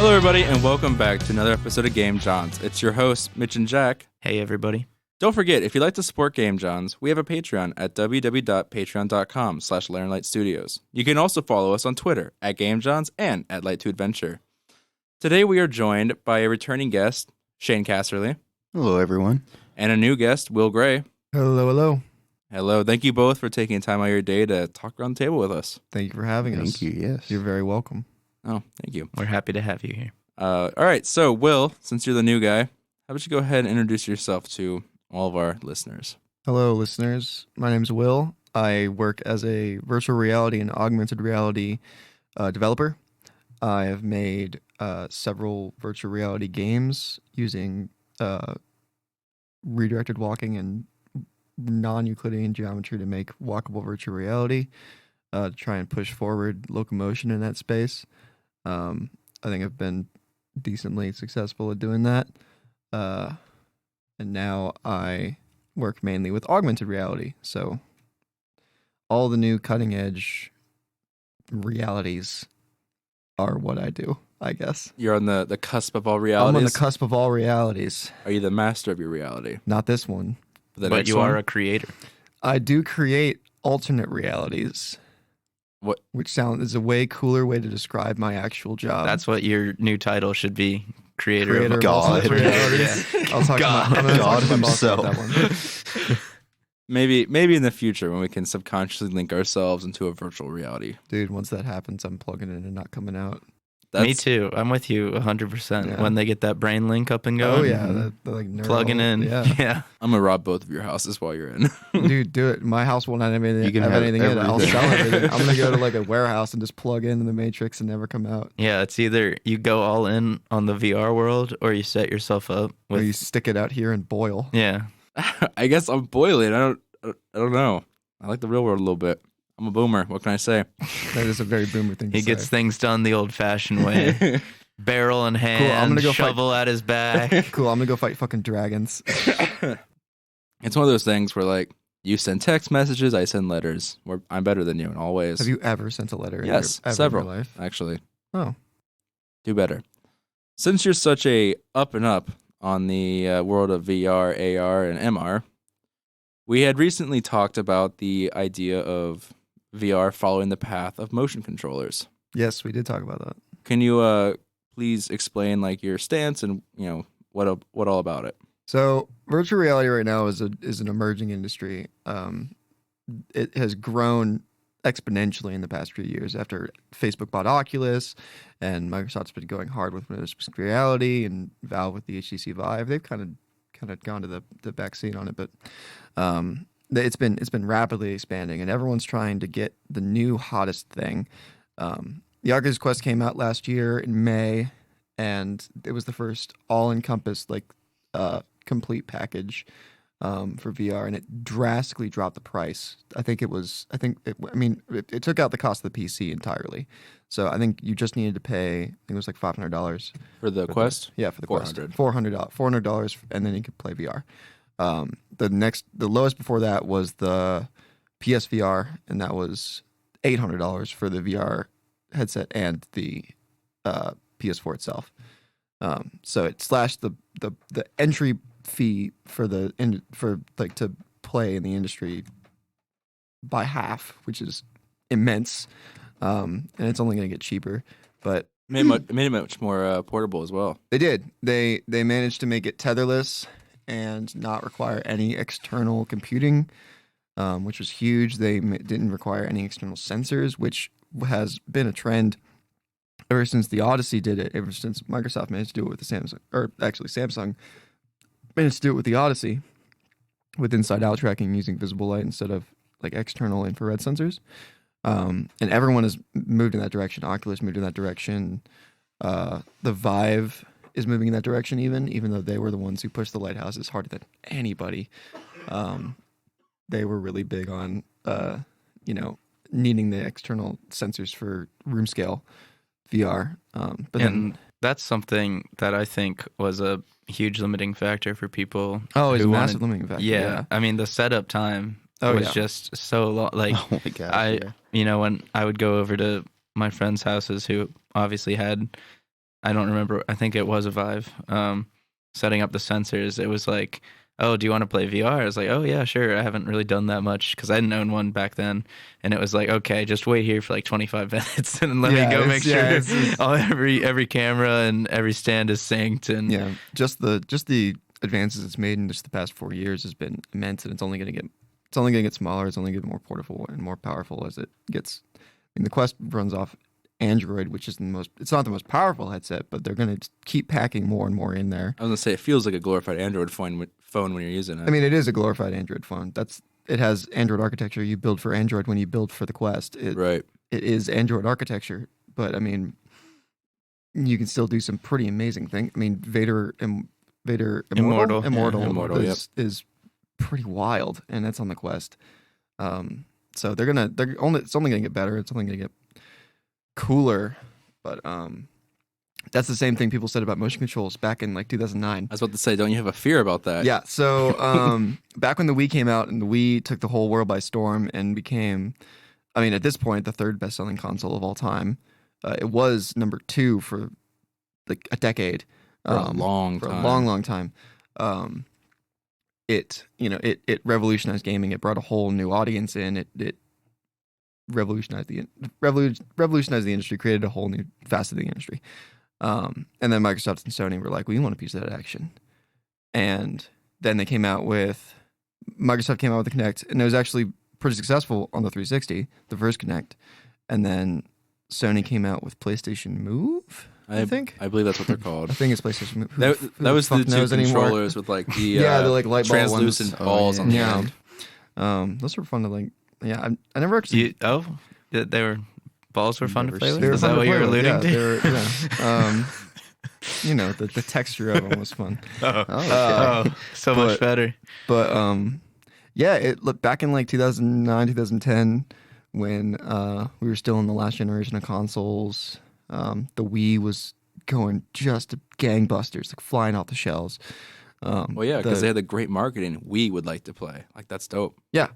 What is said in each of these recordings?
Hello, everybody, and welcome back to another episode of Game Jawns. It's your hosts, Mitch and Jack. Hey, everybody. Don't forget, if you'd like to support Game Jawns, we have a Patreon at www.patreon.com/LightenLightStudios. You can also follow us on Twitter at Game Jawns and at Light2Adventure. Today, we are joined by a returning guest, Shane Casserly. Hello, everyone. And a new guest, Will Gray. Hello, hello. Hello. Thank you both for taking time out of your day to talk around the table with us. Thank you for having us. Thank you, yes. You're very welcome. Oh, thank you. We're happy to have you here. All right. So, Will, since you're the new guy, how about you go ahead and introduce yourself to all of our listeners? Hello, listeners. My name's Will. I work as a virtual reality and augmented reality developer. I have made several virtual reality games using redirected walking and non-Euclidean geometry to make walkable virtual reality, to try and push forward locomotion in that space. I think I've been decently successful at doing that. And now I work mainly with augmented reality. So all the new cutting edge realities are what I do, I guess. You're on the cusp of all realities? I'm on the cusp of all realities. Are you the master of your reality? Not this one. But you are a creator. I do create alternate realities. What? Which is a way cooler way to describe my actual job. That's what your new title should be. Creator of God. alternate realities. I'll talk God. I'm gonna God talk to my boss about himself. that one. Maybe in the future when we can subconsciously link ourselves into a virtual reality. Dude, once that happens, I'm plugging in and not coming out. Me too. I'm with you 100%. Yeah. When they get that brain link up and going. Oh yeah, the like neural, Plugging in. Yeah. I'm going to rob both of your houses while you're in. Dude, do it. My house won't have anything, You can have anything in it. I'll everything. sell everything. I'm gonna go to like a warehouse and just plug in the Matrix and never come out. Yeah, it's either you go all in on the VR world or you set yourself up Or with. you stick it out here and boil. Yeah. I guess I'm boiling. I don't know. I like the real world a little bit. I'm a boomer. What can I say? That is a very boomer thing to He say. gets things done the old fashioned way. Barrel in hand, I'm gonna go shovel at his back. Cool, I'm gonna go fight fucking dragons. It's one of those things where, like, you send text messages, I send letters. I'm better than you in all ways. Have you ever sent a letter Yes, ever several, in your life? actually. Oh. Do better. Since you're such a up and up on the world of VR, AR, and MR, we had recently talked about the idea of VR following the path of motion controllers. Yes, we did talk about that. Can you please explain like your stance and what all about it? So virtual reality right now is an emerging industry. It has grown exponentially in the past few years after Facebook bought Oculus, and Microsoft's been going hard with mixed reality, and Valve with the HTC Vive. They've kind of gone to the back seat on it, but it's been rapidly expanding, and everyone's trying to get the new hottest thing. The Oculus Quest came out last year in May, and it was the first all-encompassed complete package for VR, and it drastically dropped the price. It took out the cost of the PC entirely. So I think you just needed to pay, I think it was like $500 For the Quest? Yeah, for the Quest. $400. $400, and then you could play VR. The lowest before that was the PSVR, and that was $800 for the VR headset and the PS4 itself. So it slashed the entry fee to play in the industry by half, which is immense. And it's only going to get cheaper. But It made it much more portable as well. they did. They managed to make it tetherless and not require any external computing, which was huge. They didn't require any external sensors, which has been a trend ever since the Odyssey did it, ever since Microsoft managed to do it with the Samsung, or actually Samsung managed to do it with the Odyssey, with inside-out tracking using visible light instead of like external infrared sensors. And everyone has moved in that direction. Oculus moved in that direction. The Vive is moving in that direction even though they were the ones who pushed the lighthouses harder than anybody. They were really big on, needing the external sensors for room scale VR. And that's something that I think was a huge limiting factor for people. Oh, it's a who massive wanted- limiting factor. Yeah. I mean, the setup time was just so long. Like, Oh my gosh. when I would go over to my friends' houses who obviously had I don't remember. I think it was a Vive. Setting up the sensors. It was like, oh, do you want to play VR? I was like, oh yeah, sure. I haven't really done that much because I didn't own one back then. And it was like, okay, just wait here for like 25 minutes and let me go make sure every camera and every stand is synced. And just the advances it's made in just the past 4 years has been immense, and it's only going to get smaller. It's only going to get more portable and more powerful as it gets. I mean, the Quest runs off Android, which is it's not the most powerful headset, but they're going to keep packing more and more in there. I was going to say, it feels like a glorified Android phone when you're using it. I mean, it is a glorified Android phone. It has Android architecture. You build for Android when you build for the Quest. Right. It is Android architecture, but I mean, you can still do some pretty amazing things. I mean, Vader Immortal is pretty wild, and that's on the Quest. So it's only gonna get better. It's only gonna get cooler, but that's the same thing people said about motion controls back in like 2009. I was about to say, don't you have a fear about that? Yeah. So back when the Wii came out and the Wii took the whole world by storm and became, I mean, at this point, the third best-selling console of all time. It was number 2 for like a decade. For a long time. It revolutionized gaming. It brought a whole new audience in. It revolutionized the industry, created a whole new facet of the industry. And then Microsoft and Sony were like, we want a piece of that action. And then Microsoft came out with the Kinect, and it was actually pretty successful on the 360, the first Kinect. And then Sony came out with PlayStation Move, I think. I believe that's what they're called. I think it's PlayStation Move. That was the two controllers with like the the like light ball translucent balls on the end. Those were fun to like. Yeah, I never actually. Balls were fun to play with? Is that what you're alluding to? The texture of them was fun. So much better. But it looked back in like 2009, 2010 when we were still in the last generation of consoles. The Wii was going just gangbusters, like flying off the shelves. Because they had the great marketing. We would like to play. Like, that's dope. Yeah.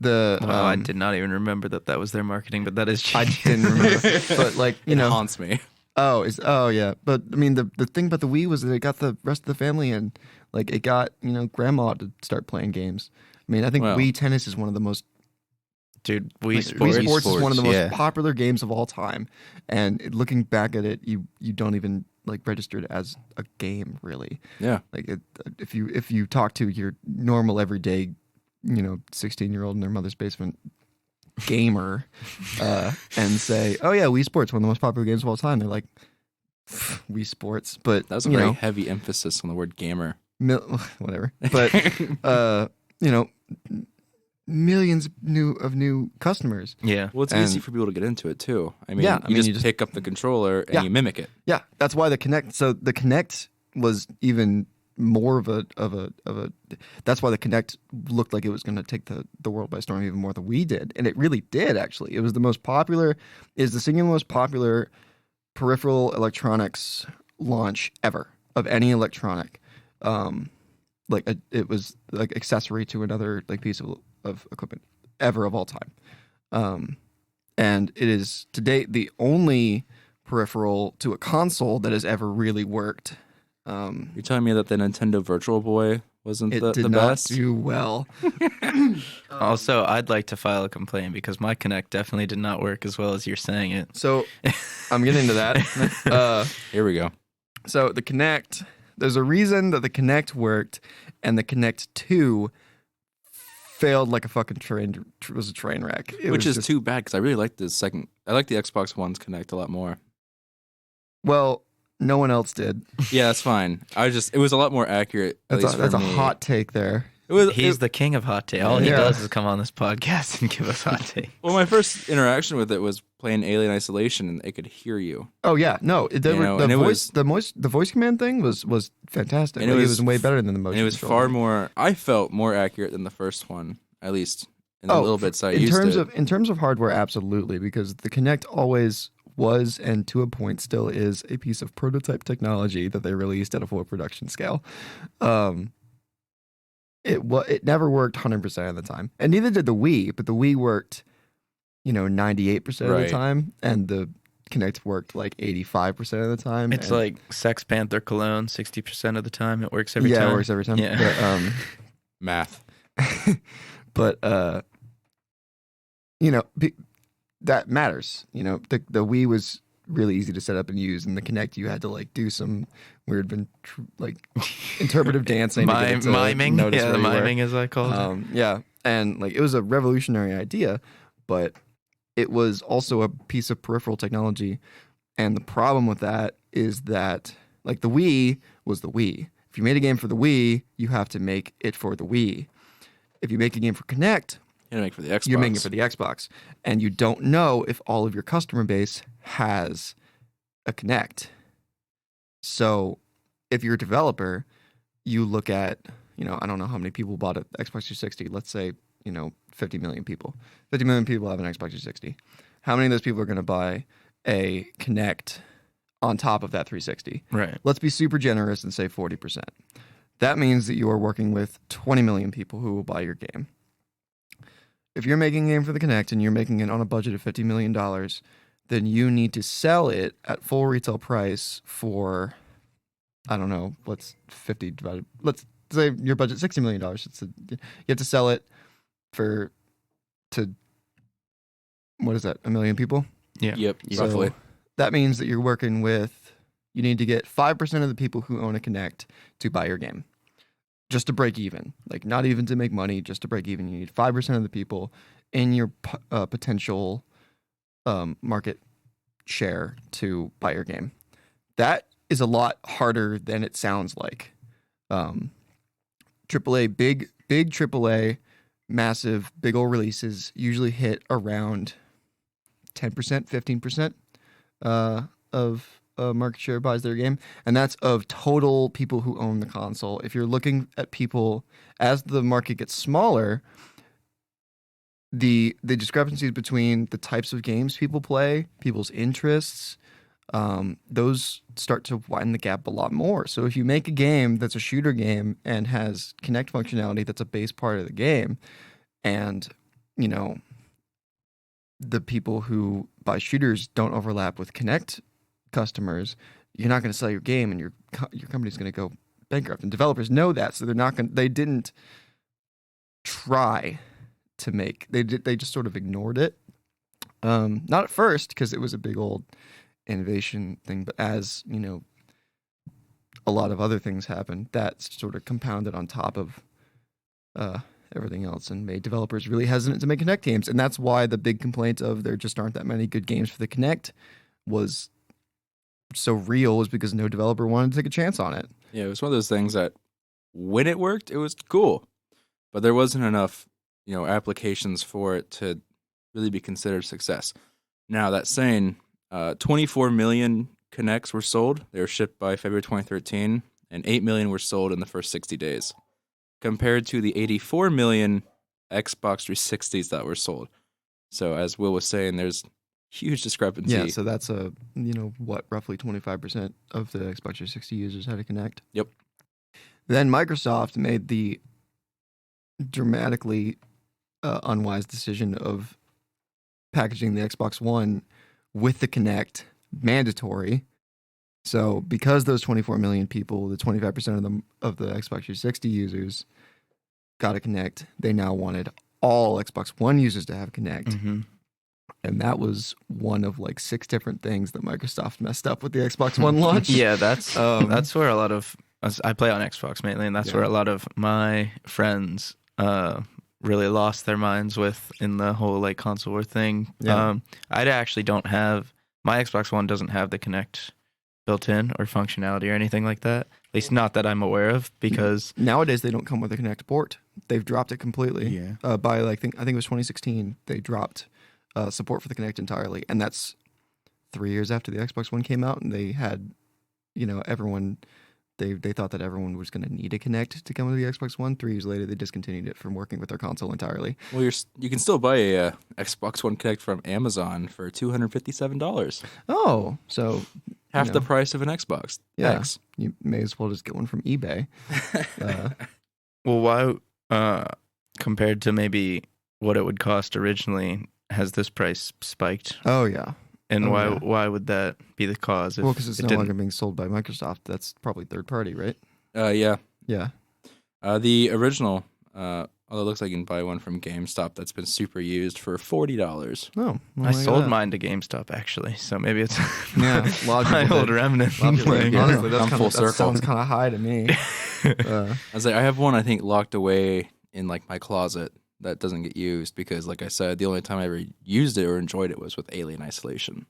I did not even remember that was their marketing, but that is true. I didn't remember. But like, it haunts me. Yeah. But I mean, the thing about the Wii was that it got the rest of the family in. Like, it got, grandma to start playing games. I mean, I think Wii Tennis is one of the most... Dude, Wii Sports is one of the most popular games of all time. And looking back at it, you don't even like register it as a game, really. Yeah. Like, if you talk to your normal everyday 16-year-old in their mother's basement gamer and say, oh yeah, Wii Sports, one of the most popular games of all time, they're like, Wii Sports. But that was a very heavy emphasis on the word gamer. Whatever. But millions of new customers. Yeah. Well, it's easy for people to get into it too. I mean, you just pick up the controller and you mimic it. Yeah, that's why the Kinect. So the Kinect was even more of a. That's why the Kinect looked like it was going to take the world by storm even more than we did, and it really did. Actually, it was the most popular. Is the single most popular peripheral electronics launch ever of any electronic. It was like accessory to another like piece of equipment ever of all time. And it is to date the only peripheral to a console that has ever really worked. You're telling me that the Nintendo Virtual Boy wasn't the best? It did not do well. Also, I'd like to file a complaint because my Kinect definitely did not work as well as you're saying it. So I'm getting into that. Here we go. So the Kinect, there's a reason that the Kinect worked and the Kinect 2 failed like a fucking train. Was a train wreck. Which is too bad because I really like I like the Xbox One's Kinect a lot more. Well, no one else did. Yeah, that's fine. It was a lot more accurate. That's a hot take there. He's the king of hot take. All he does is come on this podcast and give us hot take. Well, my first interaction with it was playing Alien Isolation, and it could hear you. Oh yeah, no, the voice command thing was fantastic. And it was way better than the motion. And it was far more. I felt more accurate than the first one, at least in the little bits I used it. In terms of hardware, absolutely, because the Kinect always was and to a point still is a piece of prototype technology that they released at a full production scale. It never worked 100% of the time, and neither did the Wii. But the Wii worked, 98% of the time, and the Kinect worked like 85% of the time. It's and- like Sex Panther cologne. 60% of the time, it works every yeah, time. it works every time. Yeah. Math. But that matters. The Wii was really easy to set up and use, and the Kinect you had to like do some weird interpretive dancing, to get it to miming. notice Yeah, where the you were. miming as I call it. Yeah, and like it was a revolutionary idea, but it was also a piece of peripheral technology. And the problem with that is that like the Wii was the Wii. If you made a game for the Wii, you have to make it for the Wii. If you make a game for Kinect, You're gonna make it for the Xbox. you're making it for the Xbox. And you don't know if all of your customer base has a Kinect. So if you're a developer, you look at, I don't know how many people bought an Xbox 360. Let's say, 50 million people. 50 million people have an Xbox 360. How many of those people are going to buy a Kinect on top of that 360? Right. Let's be super generous and say 40%. That means that you are working with 20 million people who will buy your game. If you're making a game for the Kinect and you're making it on a budget of $50 million, then you need to sell it at full retail price for, I don't know, let's say your budget $60 million. You have to sell it to what is that, 1 million people? Yeah. Yep, So roughly. that means that you're working with, you need to get 5% of the people who own a Kinect to buy your game. Just to break even. Like, not even to make money, just to break even. You need 5% of the people in your potential market share to buy your game. That is a lot harder than it sounds like. AAA, big AAA, massive, big old releases usually hit around 10%, 15% of market share buys their game, and that's of total people who own the console. If you're looking at people as the market gets smaller, the discrepancies between the types of games people play, people's interests, those start to widen the gap a lot more. So if you make a game that's a shooter game and has Kinect functionality that's a base part of the game, and the people who buy shooters don't overlap with Kinect customers, you're not going to sell your game, and your company's going to go bankrupt. And developers know that, so they didn't try to make. They just sort of ignored it. Not at first, because it was a big old innovation thing, but as a lot of other things happened, that sort of compounded on top of everything else and made developers really hesitant to make Kinect games. And that's why the big complaint of there just aren't that many good games for the Kinect was so real, is because no developer wanted to take a chance on it. Yeah, it was one of those things that when it worked, it was cool, but there wasn't enough, applications for it to really be considered success. Now, that saying, 24 million Kinects were sold. They were shipped by February 2013, and 8 million were sold in the first 60 days, compared to the 84 million Xbox 360s that were sold. So, as Will was saying, there's huge discrepancy. Yeah, so that's roughly 25% of the Xbox 360 users had a Kinect. Yep. Then Microsoft made the dramatically unwise decision of packaging the Xbox One with the Kinect mandatory. So because those 24 million people, the 25% of the Xbox 360 users got a Kinect, they now wanted all Xbox One users to have Kinect. Mm-hmm. And that was one of like 6 different things that Microsoft messed up with the Xbox One launch. Yeah, that's where a lot of I play on Xbox mainly, and that's where a lot of my friends really lost their minds with in the whole like console war thing. Yeah. I actually don't have, my Xbox One doesn't have the Kinect built in or functionality or anything like that. At least not that I'm aware of, because nowadays they don't come with a Kinect port. They've dropped it completely. Yeah. By I think it was 2016, they dropped support for the Kinect entirely, and that's 3 years after the Xbox One came out, and they had, everyone. They thought that everyone was going to need a Kinect to come with the Xbox One. 3 years later, they discontinued it from working with their console entirely. Well, you can still buy a Xbox One Kinect from Amazon for $257. Oh, so Half the price of an Xbox. Yeah, Thanks. you may as well just get one from eBay. well, why compared to maybe what it would cost originally, has this price spiked? Oh yeah, And Oh, why yeah. why would that be the cause? If Well, because it's it no didn't- longer being sold by Microsoft. That's probably third party, right? Yeah. Yeah. The original, although it looks like you can buy one from GameStop that's been super used for $40. Oh, well, I look at sold that. mine to GameStop actually, so maybe it's Yeah, a lot of my people old did. remnant. A lot of people playing did. it. Honestly, that's Come kind full of, that circle. sounds kind of high to me. I was like, I have one I think locked away in like my closet that doesn't get used because, like I said, the only time I ever used it or enjoyed it was with Alien Isolation.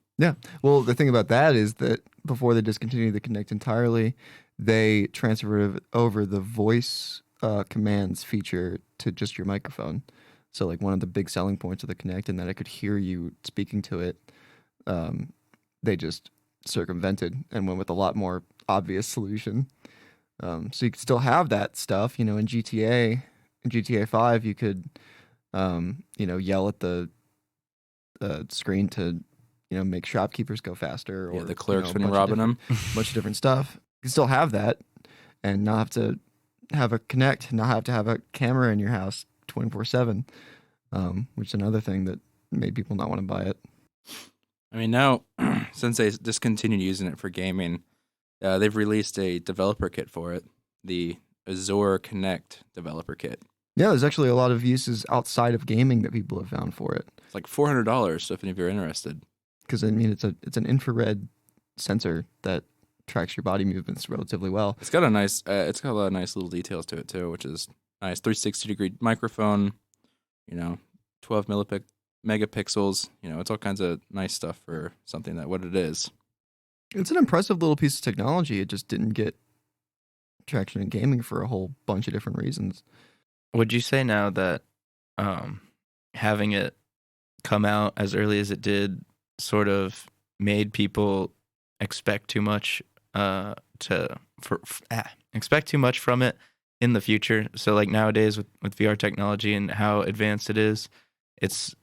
Well, the thing about that is that before they discontinued the Kinect entirely, they transferred over the voice commands feature to just your microphone. So, like, one of the big selling points of the Kinect, and that I could hear you speaking to it, they just circumvented and went with a lot more obvious solution. So you could still have that stuff, in GTA 5, you could, yell at the screen to, make shopkeepers go faster. Or Yeah, the clerks a when you're bunch of robbing them. bunch of different stuff. You can still have that and not have to have a Kinect, not have to have a camera in your house 24/7, which is another thing that made people not want to buy it. I mean, now, since they discontinued using it for gaming, they've released a developer kit for it, the Azure Kinect developer kit. Yeah, there's actually a lot of uses outside of gaming that people have found for it. It's like $400, so if any of you are interested. Because it's an infrared sensor that tracks your body movements relatively well. It's got a lot of nice little details to it too, which is nice. 360-degree microphone, 12 megapixels. It's all kinds of nice stuff for something that what it is. It's an impressive little piece of technology. It just didn't get traction in gaming for a whole bunch of different reasons. Would you say now that having it come out as early as it did sort of made people expect too much expect too much from it in the future? So like nowadays with VR technology and how advanced it is, it's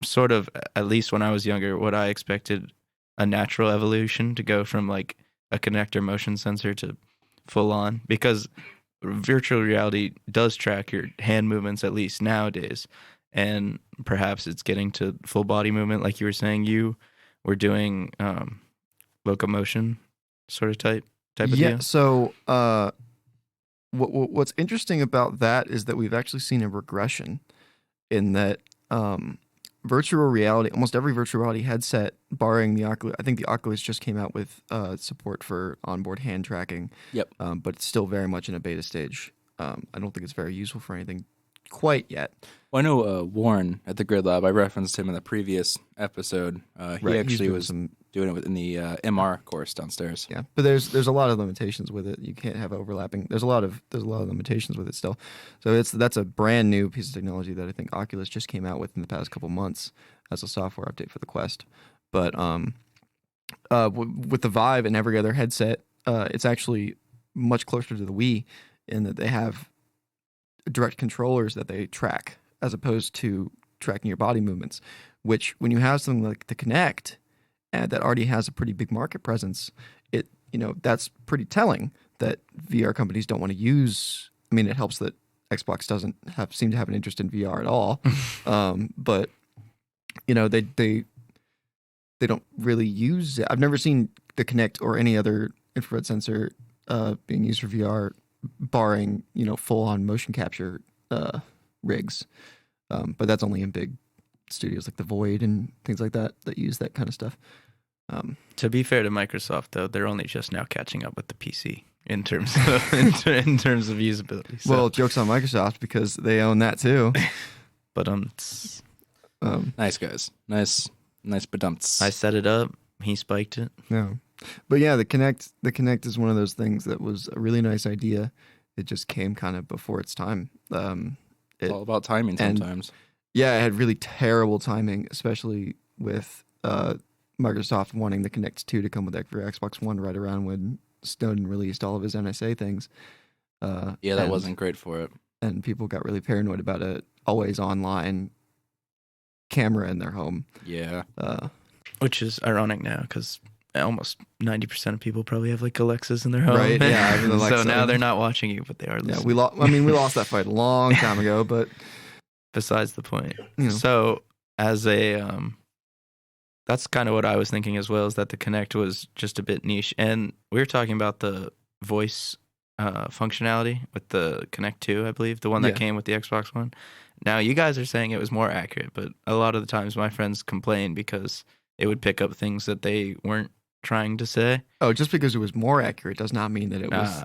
sort of, at least when I was younger, what I expected a natural evolution to go from like a connector motion sensor to full on, because virtual reality does track your hand movements, at least nowadays, and perhaps it's getting to full body movement, like you were saying. You were doing locomotion sort of type of Yeah. deal. So what's interesting about that is that we've actually seen a regression in that virtual reality, almost every virtual reality headset, barring the Oculus, I think the Oculus just came out with support for onboard hand tracking. Yep. But it's still very much in a beta stage. I don't think it's very useful for anything quite yet. Well, I know Warren at the Grid Lab. I referenced him in the previous episode. He Right, he's actually doing was some. doing it in the MR course downstairs. Yeah, but there's a lot of limitations with it. You can't have overlapping. There's a lot of limitations with it still. So that's a brand new piece of technology that I think Oculus just came out with in the past couple months as a software update for the Quest. But with the Vive and every other headset, it's actually much closer to the Wii in that they have direct controllers that they track as opposed to tracking your body movements. Which, when you have something like the Kinect, that already has a pretty big market presence, that's pretty telling that VR companies don't want to use. I mean, it helps that Xbox doesn't seem to have an interest in VR at all, but they don't really use it. I've never seen the Kinect or any other infrared sensor being used for VR, barring full on motion capture rigs, but that's only in big studios like the Void and things like that use that kind of stuff. To be fair to Microsoft, though, they're only just now catching up with the PC in terms of in terms of usability. So. Well, joke's on Microsoft because they own that too. But Nice guys, nice badumts. I set it up. He spiked it. No, but yeah, the Kinect is one of those things that was a really nice idea. It just came kind of before its time. It's all about timing sometimes. Yeah, it had really terrible timing, especially with Microsoft wanting the Kinect 2 to come with Xbox One right around when Snowden released all of his NSA things. That wasn't great for it. And people got really paranoid about a always online camera in their home. Yeah. Which is ironic now because almost 90% of people probably have like Alexas in their home. Right, yeah, I have an So Alexa. now they're not watching you, but they are Yeah, listening. we lost that fight a long time ago, but Besides the point. you know. So as a that's kind of what I was thinking as well, is that the Kinect was just a bit niche. And we were talking about the voice functionality with the Kinect 2, I believe, the one that Yeah. came with the Xbox One. Now, you guys are saying it was more accurate, but a lot of the times my friends complain because it would pick up things that they weren't trying to say. Oh, just because it was more accurate does not mean that it was.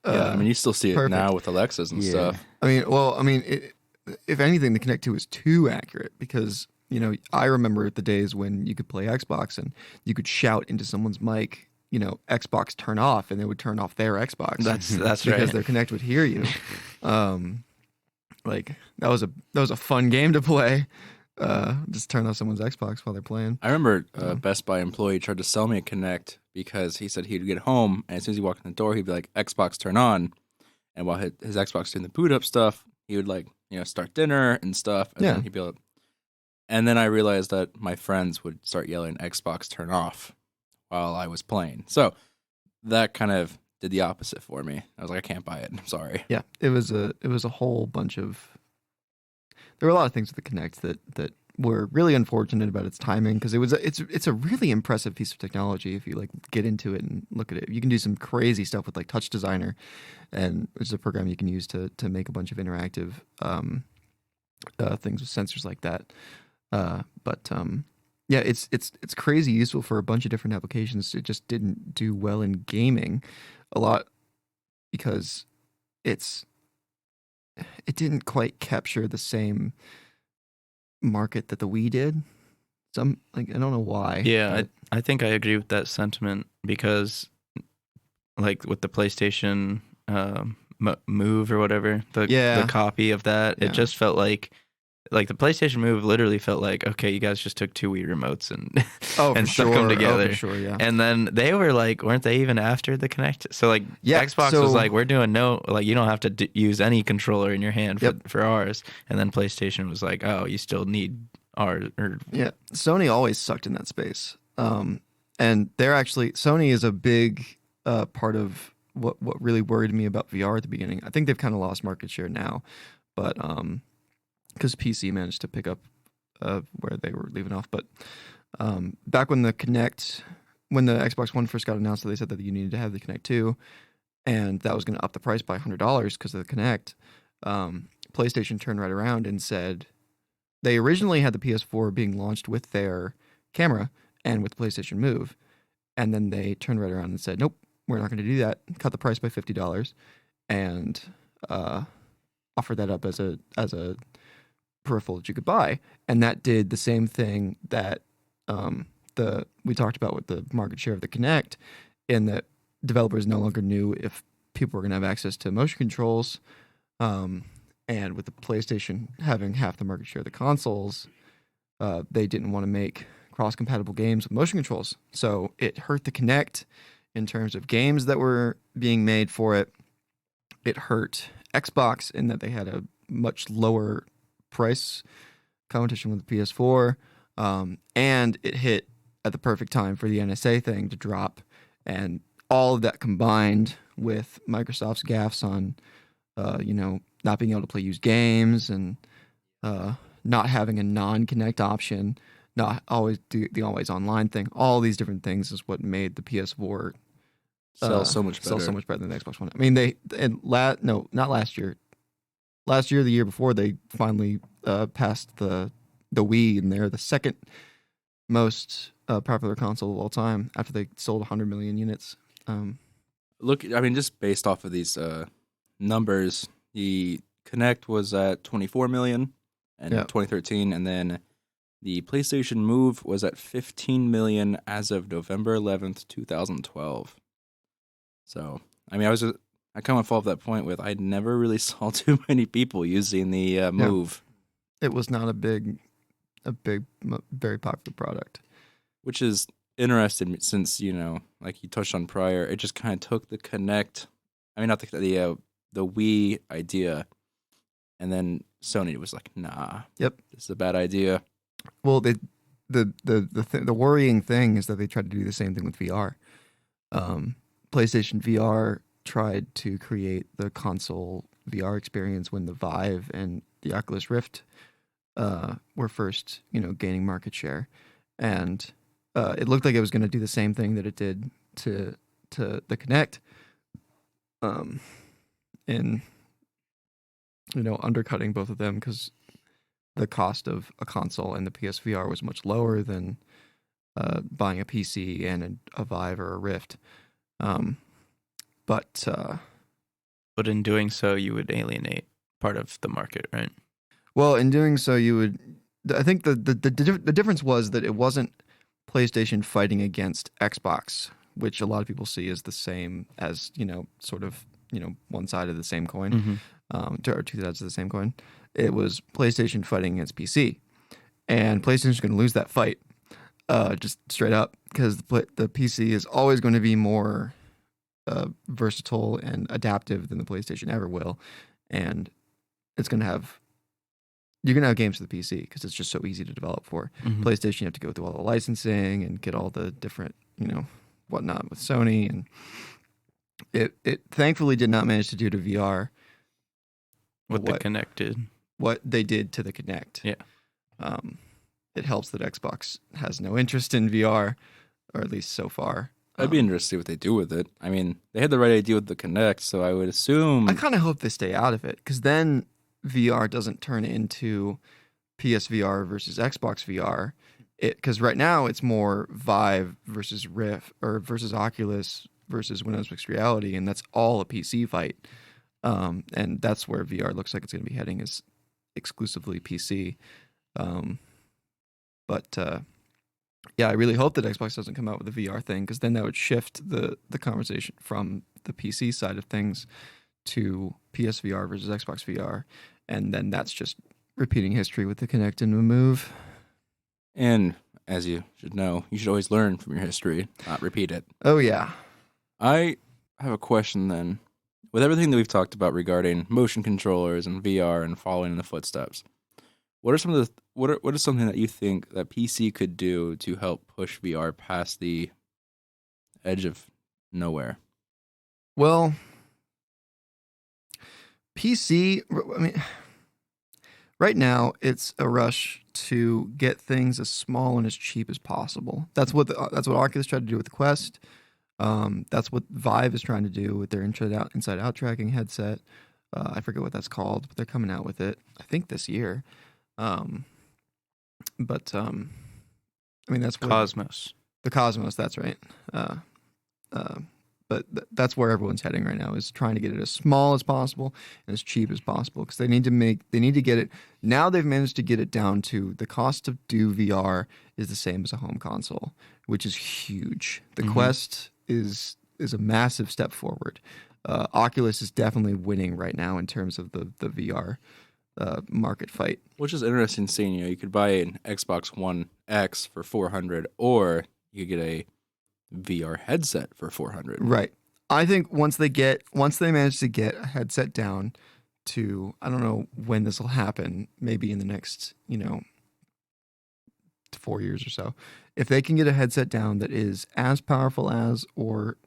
Yeah, I mean, you still see it perfect. now with Alexas and stuff. If anything, the Kinect 2 is too accurate because, you know, I remember the days when you could play Xbox and you could shout into someone's mic, you know, Xbox turn off, and they would turn off their Xbox. That's because right. their Kinect would hear you. Like that was a fun game to play. Just turn off someone's Xbox while they're playing. I remember a Best Buy employee tried to sell me a Kinect because he said he'd get home, and as soon as he walked in the door, he'd be like, Xbox turn on. And while his Xbox doing the boot up stuff, he would, like, you know, start dinner and stuff. And then he'd be like, and then I realized that my friends would start yelling Xbox turn off while I was playing. So that kind of did the opposite for me. I was like, I can't buy it. I'm sorry. Yeah, it was a whole bunch of. There were a lot of things with the Kinect that were really unfortunate about its timing, because it's a really impressive piece of technology if you like get into it and look at it. You can do some crazy stuff with like Touch Designer, and which is a program you can use to make a bunch of interactive things with sensors like that. Yeah, it's crazy useful for a bunch of different applications. It just didn't do well in gaming a lot because it didn't quite capture the same market that the Wii did. I don't know why. Yeah, I think I agree with that sentiment because, like, with the PlayStation Move or whatever, the copy of that, it just felt like the PlayStation Move literally felt like, okay, you guys just took two Wii remotes and and stuck them together. Oh, for sure, yeah. And then they were like, weren't they even after the Kinect? So like, Xbox was like, we're doing you don't have to use any controller in your hand for ours. And then PlayStation was like, oh, you still need ours. Yeah, Sony always sucked in that space. And Sony is a big part of what really worried me about VR at the beginning. I think they've kind of lost market share now, but because PC managed to pick up where they were leaving off. But back when the Xbox One first got announced, they said that you needed to have the Kinect 2, and that was going to up the price by $100 because of the Kinect. PlayStation turned right around and said they originally had the PS4 being launched with their camera and with PlayStation Move, and then they turned right around and said, nope, we're not going to do that. Cut the price by $50 and offer that up as a peripheral that you could buy. And that did the same thing that we talked about with the market share of the Kinect, in that developers no longer knew if people were going to have access to motion controls. And with the PlayStation having half the market share of the consoles, they didn't want to make cross-compatible games with motion controls. So it hurt the Kinect in terms of games that were being made for it. It hurt Xbox in that they had a much lower price competition with the PS4, and it hit at the perfect time for the NSA thing to drop, and all of that combined with Microsoft's gaffes on, not being able to play used games and not having a non-Kinect option, not always do the always online thing. All these different things is what made the PS4 sell so much better than the Xbox One. I mean, not last year. Last year, the year before, they finally passed the Wii, and they're the second most popular console of all time after they sold 100 million units. Just based off of these numbers, the Kinect was at 24 million in 2013, and then the PlayStation Move was at 15 million as of November 11th, 2012. So, I mean, I kind of fall off that point with I never really saw too many people using the Move. It was not a big, very popular product. Which is interesting since, like you touched on prior, it just kind of took the Kinect, not the Wii idea, and then Sony was like, nah, this is a bad idea. Well, the worrying thing is that they tried to do the same thing with VR. PlayStation VR tried to create the console VR experience when the Vive and the Oculus Rift were first, gaining market share. and it looked like it was going to do the same thing that it did to the Kinect, in undercutting both of them because the cost of a console and the PSVR was much lower than buying a PC and a Vive or a Rift. But in doing so, you would alienate part of the market, right? Well, in doing so, you would. I think the difference was that it wasn't PlayStation fighting against Xbox, which a lot of people see as the same as sort of one side of the same coin, or two sides of the same coin. It was PlayStation fighting against PC, and PlayStation's going to lose that fight, just straight up, because the PC is always going to be more versatile and adaptive than the PlayStation ever will, and it's going to have. You're going to have games for the PC because it's just so easy to develop for. PlayStation, you have to go through all the licensing and get all the different, whatnot with Sony. And it thankfully did not manage to do to VR what the Kinect did. What they did to the Kinect. Yeah. It helps that Xbox has no interest in VR, or at least so far. I'd be interested to see what they do with it. I mean, they had the right idea with the Kinect, so I would assume... I kind of hope they stay out of it, because then VR doesn't turn into PSVR versus Xbox VR. Because right now it's more Vive versus Rift or versus Oculus versus Windows Mixed Reality, and that's all a PC fight. And that's where VR looks like it's going to be heading, is exclusively PC. But I really hope that Xbox doesn't come out with a VR thing, because then that would shift the conversation from the PC side of things to PSVR versus Xbox VR. And then that's just repeating history with the Kinect and the Move. And as you should know, you should always learn from your history, not repeat it. Oh, yeah. I have a question then. With everything that we've talked about regarding motion controllers and VR and following in the footsteps, what is something that you think that PC could do to help push VR past the edge of nowhere? Well, PC, I mean, right now it's a rush to get things as small and as cheap as possible. That's what Oculus tried to do with the Quest. That's what Vive is trying to do with their inside out tracking headset. I forget what that's called, but they're coming out with it, I think, this year. I mean, that's Cosmos. The Cosmos, that's right. But that's where everyone's heading right now, is trying to get it as small as possible and as cheap as possible, because they need to get it. Now they've managed to get it down to the cost to do VR is the same as a home console, which is huge. The Quest is a massive step forward. Oculus is definitely winning right now in terms of the VR market fight. Which is interesting seeing, you could buy an Xbox One X for $400, or you could get a VR headset for $400. Right. I think once they manage to get a headset down to, I don't know when this will happen, maybe in the next, 4 years or so. If they can get a headset down that is as powerful as or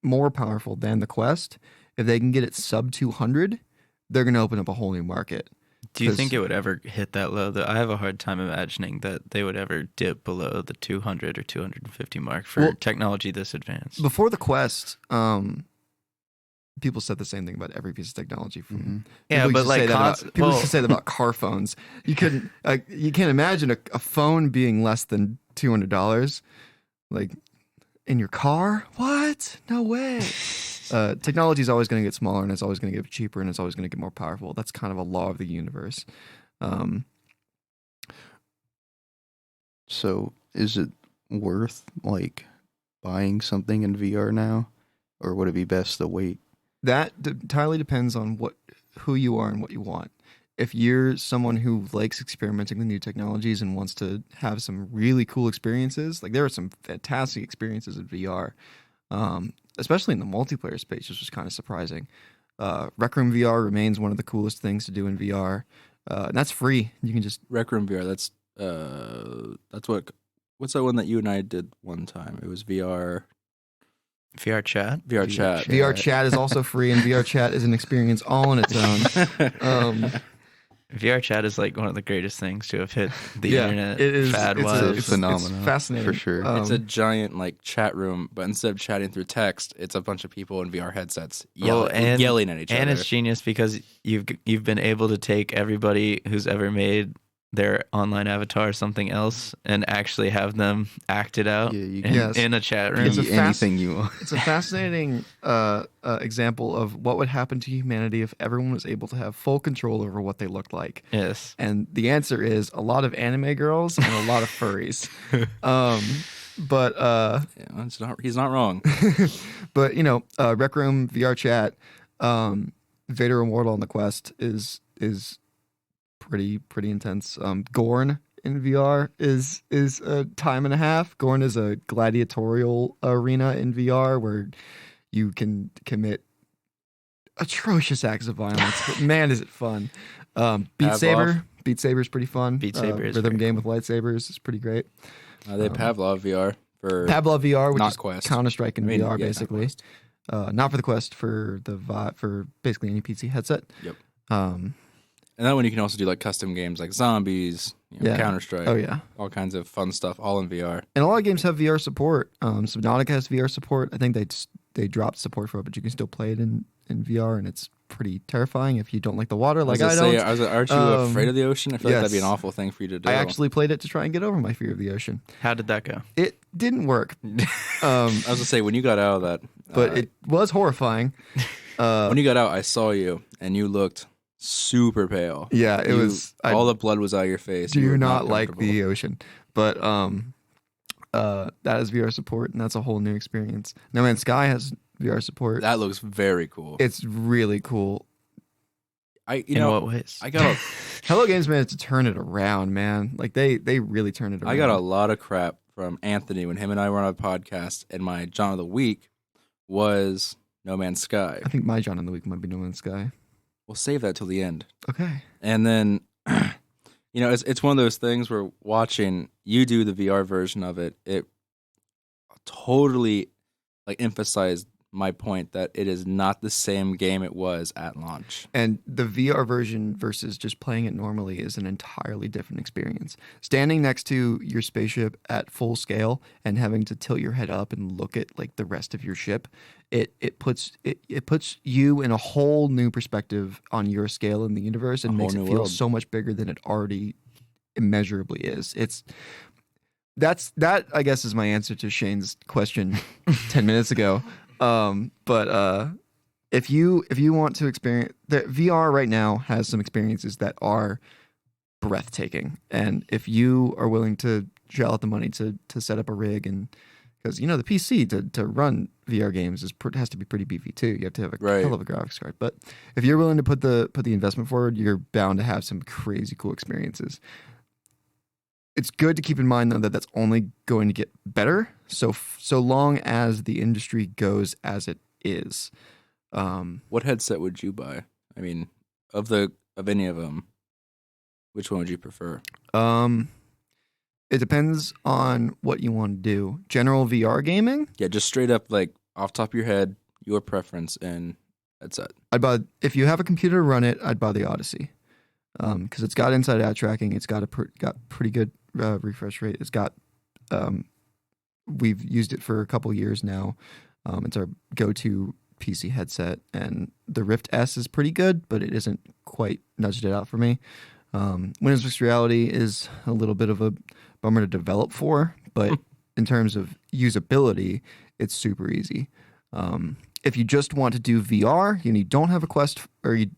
more powerful than the Quest, if they can get it sub 200, they're going to open up a whole new market. Do you think it would ever hit that low? I have a hard time imagining that they would ever dip below the 200 or 250 mark for technology this advanced. Before the Quest, people said the same thing about every piece of technology. Yeah, but like people used to say that about car phones. You can't imagine a phone being less than $200, like in your car. What? No way. Technology is always going to get smaller, and it's always going to get cheaper, and it's always going to get more powerful. That's kind of a law of the universe. So is it worth buying something in VR now, or would it be best to wait? That entirely depends on who you are and what you want. If you're someone who likes experimenting with new technologies and wants to have some really cool experiences, there are some fantastic experiences in VR. Especially in the multiplayer space, which was kind of surprising. Rec Room VR remains one of the coolest things to do in VR. And that's free. You can just... Rec Room VR, that's what's that one that you and I did one time? It was VR... VRChat? VRChat. VRChat is also free, and VRChat is an experience all on its own. VRChat is like one of the greatest things to have hit the Yeah, internet it is. fad-wise. It's phenomenal, It's fascinating for sure. It's a giant like chat room, but instead of chatting through text, it's a bunch of people in VR headsets yelling at each other. And it's genius because you've been able to take everybody who's ever made their online avatar something else and actually have them act it out Yeah, you in, can Yes. in a chat room. It's a be anything you want. It's a fascinating example of what would happen to humanity if everyone was able to have full control over what they looked like. Yes. And the answer is a lot of anime girls and a lot of furries. But Yeah, he's not wrong. but Rec Room, VR Chat, Vader Immortal on the Quest is pretty intense. Gorn in VR is a time and a half. Gorn is a gladiatorial arena in VR where you can commit atrocious acts of violence. But man, is it fun! Beat Saber is pretty fun. Beat Saber is rhythm very game with lightsabers is pretty great. They have Pavlov VR for Pavlov VR, which not is Quest. Counter-Strike in I mean, VR, yeah, not basically. Quest. Not for the Quest, for the Vive, for basically any PC headset. Yep. Um, And that one you can also do like custom games like zombies, Yeah. Counter Strike, oh yeah, all kinds of fun stuff, all in VR. and a lot of games have VR support. Subnautica has VR support. I think they dropped support for it, but you can still play it in VR, and it's pretty terrifying if you don't like the water, like I don't. Aren't you afraid of the ocean? I feel like that'd be an yes. awful thing for you to do. I actually played it to try and get over my fear of the ocean. How did that go? It didn't work, I was gonna say when you got out of that, but it was horrifying. when you got out, I saw you and you looked super pale. Yeah, it was. All the blood was out of your face. You Do were not like comfortable. the ocean, but that is VR support, and that's a whole new experience. No Man's Sky has VR support. That looks very cool. It's really cool. In what ways? I got Hello Games managed to turn it around, man. Like they really turned it around. I got a lot of crap from Anthony when him and I were on a podcast, and my John of the Week was No Man's Sky. I think my John in the Week might be No Man's Sky. We'll save that till the end. Okay. And then, it's one of those things where watching you do the VR version of it, it totally emphasized my point that it is not the same game it was at launch. And the VR version versus just playing it normally is an entirely different experience. Standing next to your spaceship at full scale and having to tilt your head up and look at like the rest of your ship, it puts you in a whole new perspective on your scale in the universe and A whole makes it new feel world. so much bigger than it already immeasurably is. That I guess is my answer to Shane's question 10 minutes ago. But if you want to experience the VR right now has some experiences that are breathtaking, and if you are willing to shell out the money to set up a rig, and because the PC to run VR games has to be pretty beefy too. You have to have a Right. hell of a graphics card. But if you're willing to put the investment forward, you're bound to have some crazy cool experiences. It's good to keep in mind, though, that that's only going to get better. So long as the industry goes as it is. What headset would you buy? I mean, of any of them, which one would you prefer? It depends on what you want to do. General VR gaming, Yeah, just straight up, off the top of your head, your preference and headset. if you have a computer to run it, I'd buy the Odyssey. Because it's got inside-out tracking. It's got got pretty good refresh rate. It's got we've used it for a couple years now. It's our go-to PC headset, and the Rift S is pretty good, but it isn't quite nudged it out for me. Windows Mixed Reality is a little bit of a bummer to develop for, but in terms of usability, it's super easy. If you just want to do VR and you don't have a Quest, and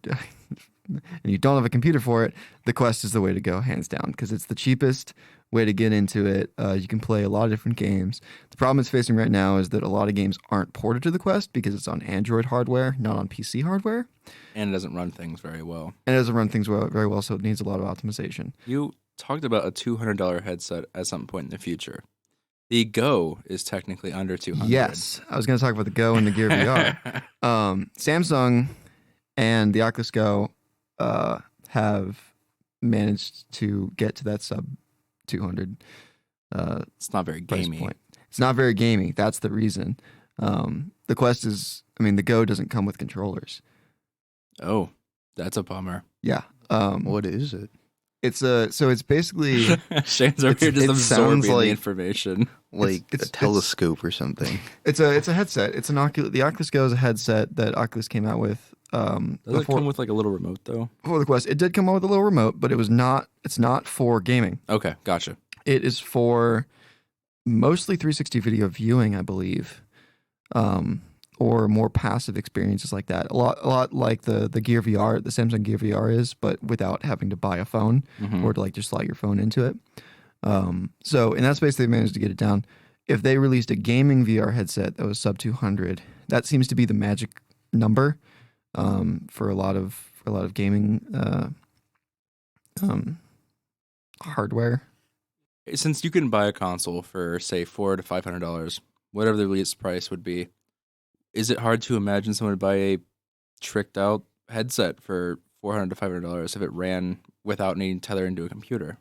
you don't have a computer for it, the Quest is the way to go, hands down, because it's the cheapest way to get into it. You can play a lot of different games. The problem it's facing right now is that a lot of games aren't ported to the Quest because it's on Android hardware, not on PC hardware. And it doesn't run things very well. And it doesn't run things very well, so it needs a lot of optimization. You talked about a $200 headset at some point in the future. The Go is technically under $200. Yes, I was going to talk about the Go and the Gear VR. Samsung and the Oculus Go have managed to get to that sub 200 It's not very price gamey. point. It's not very gamey. That's the reason. The Quest is, the Go doesn't come with controllers. Oh, that's a bummer. Yeah. What is it? It's basically Shane's over here just it absorbing sounds the like- information. Like it's- a telescope or something. it's a headset. It's an Oculus. The Oculus Go is a headset that Oculus came out with. Does it come with like a little remote though? For the Quest, it did come out with a little remote, but it's not for gaming. Okay, gotcha. It is for mostly 360 video viewing, I believe, or more passive experiences like that. A lot like the Gear VR, the Samsung Gear VR is, but without having to buy a phone or to like just slot your phone into it. So in that space, they managed to get it down. If they released a gaming VR headset that was sub 200, that seems to be the magic number for a lot of gaming hardware. Since you can buy a console for say $400 to $500, whatever the release price would be, is it hard to imagine someone would buy a tricked out headset for $400 to $500 if it ran without needing to tether into a computer?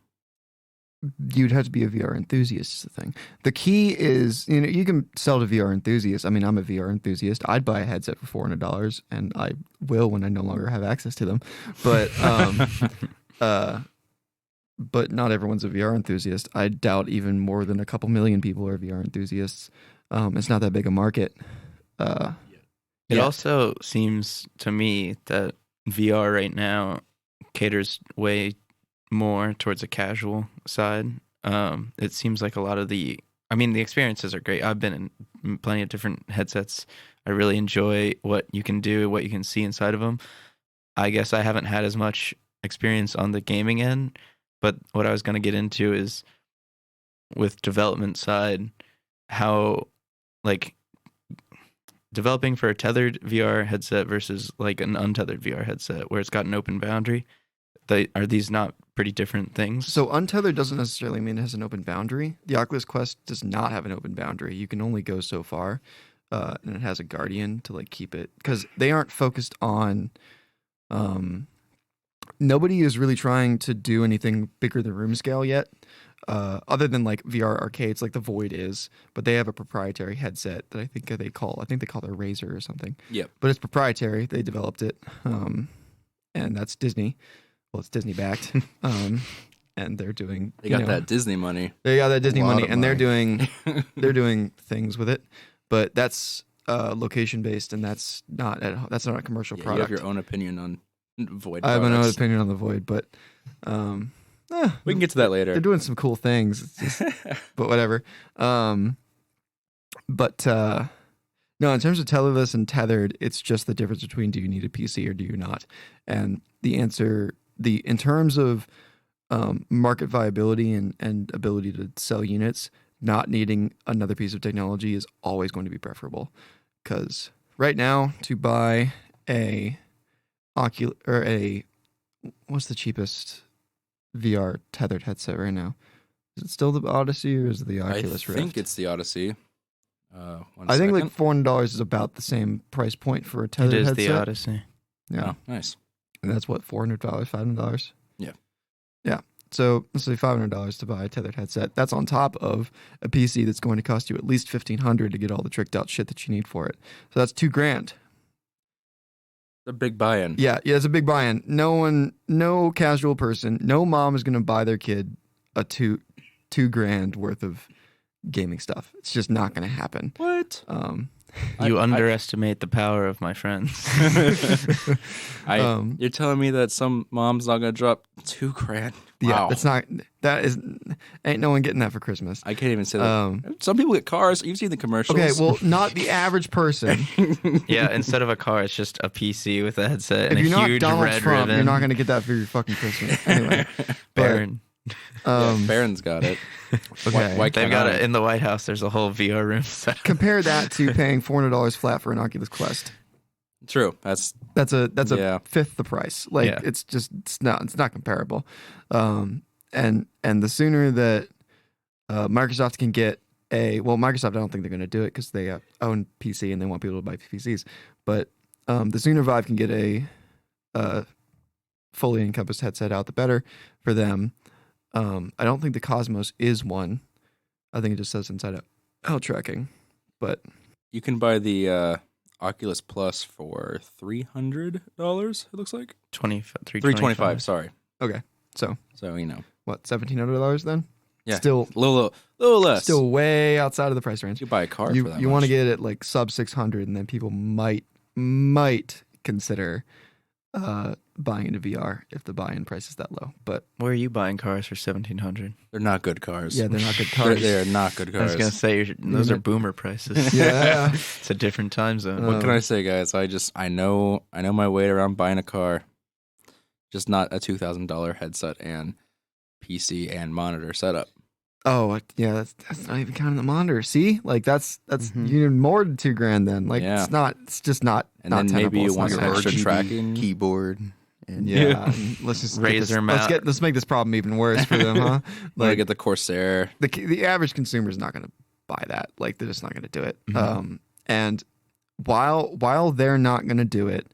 You'd have to be a VR enthusiast is the thing. The key is, you can sell to VR enthusiasts. I mean, I'm a VR enthusiast. I'd buy a headset for $400, and I will when I no longer have access to them. But but not everyone's a VR enthusiast. I doubt even more than a couple million people are VR enthusiasts. It's not that big a market. It also seems to me that VR right now caters way more towards a casual side. It seems like a lot of the experiences are great. I've been in plenty of different headsets. I really enjoy what you can do, what you can see inside of them. I guess I haven't had as much experience on the gaming end, but what I was going to get into is with development side, how like developing for a tethered VR headset versus like an untethered VR headset where it's got an open boundary. Are these not pretty different things? So untethered doesn't necessarily mean it has an open boundary. The Oculus Quest does not have an open boundary. You can only go so far, and it has a guardian to like keep it, because they aren't focused on. Nobody is really trying to do anything bigger than room scale yet, other than like VR arcades, like the Void is. But they have a proprietary headset that I think they call their Razor or something. Yep. But it's proprietary. They developed it, and that's Disney. Well, it's Disney backed, and they're doing. They got that Disney money. They got that Disney A lot money, of and money. they're doing things with it. But that's location based, and that's not a commercial You product. have your own opinion on Void. I have my own products. opinion on the Void, but We can get to that later. they're doing some cool things. It's just, but whatever. No, in terms of tetherless and tethered, it's just the difference between do you need a PC or do you not? And the answer, in terms of market viability and ability to sell units, not needing another piece of technology is always going to be preferable. Because right now, to buy a Oculus or what's the cheapest VR tethered headset right now? Is it still the Odyssey or is it the Oculus Rift? I think it's the Odyssey. I think like $400 is about the same price point for a It tethered is headset. the Odyssey. Yeah, Oh, nice. and that's what $400, $500. Yeah. Yeah. So let's say $500 to buy a tethered headset. That's on top of a PC that's going to cost you at least $1,500 to get all the tricked out shit that you need for it. So that's $2,000. A big buy-in. Yeah, it's a big buy-in. No casual person, no mom is going to buy their kid a $2,000 worth of gaming stuff. It's just not going to happen. What? You underestimate the power of my friends. You're telling me that some mom's not gonna drop $2,000? Yeah, Wow. ain't no one getting that for Christmas. I can't even say that. Some people get cars. You've seen the commercials. Okay, well, not the average person. Yeah, instead of a car, it's just a PC with a headset and If a you're not huge Donald red Trump, ribbon. you're not going to get that for your fucking Christmas. Anyway, Baron. Yeah, Barron's got it. okay. Why They've can't got I? it in the White House. There's a whole VR room set. Compare that to paying $400 flat for an Oculus Quest. True. That's That's a Yeah. fifth the price. Like Yeah. it's not comparable. And the sooner that Microsoft can get Microsoft, I don't think they're going to do it because they own PC and they want people to buy PCs. But the sooner Vive can get a fully encompassed headset out, the better for them. I don't think the Cosmos is one. I think it just says inside out tracking. But you can buy the Oculus Plus for $300. It looks like 325. Sorry. Okay, so So what, $1,700 then? yeah, Still a little less. Still way outside of the price range. You could buy a car for that. You want to much. get it like sub 600, and then people might consider buying into VR if the buy-in price is that low. But Where are you buying cars for $1,700? They're not good cars. yeah, they're not good cars. They're not good I was cars. gonna say those are boomer prices. Yeah. It's a different time zone. What can I say, guys? I know my way around buying a car. Just not a $2,000 headset and PC and monitor setup. Oh yeah, that's not even counting the monitor. See, like that's Mhm. you need more than $2,000 then. Like Yeah. it's just not. And not then maybe tenable. you It's not want gonna extra work. tracking. keyboard. And Yeah, and let's just Razer mount. let's make this problem even worse for them, huh? Like get the Corsair. The average consumer is not going to buy that. Like they're just not going to do it. Mhm. And while they're not going to do it,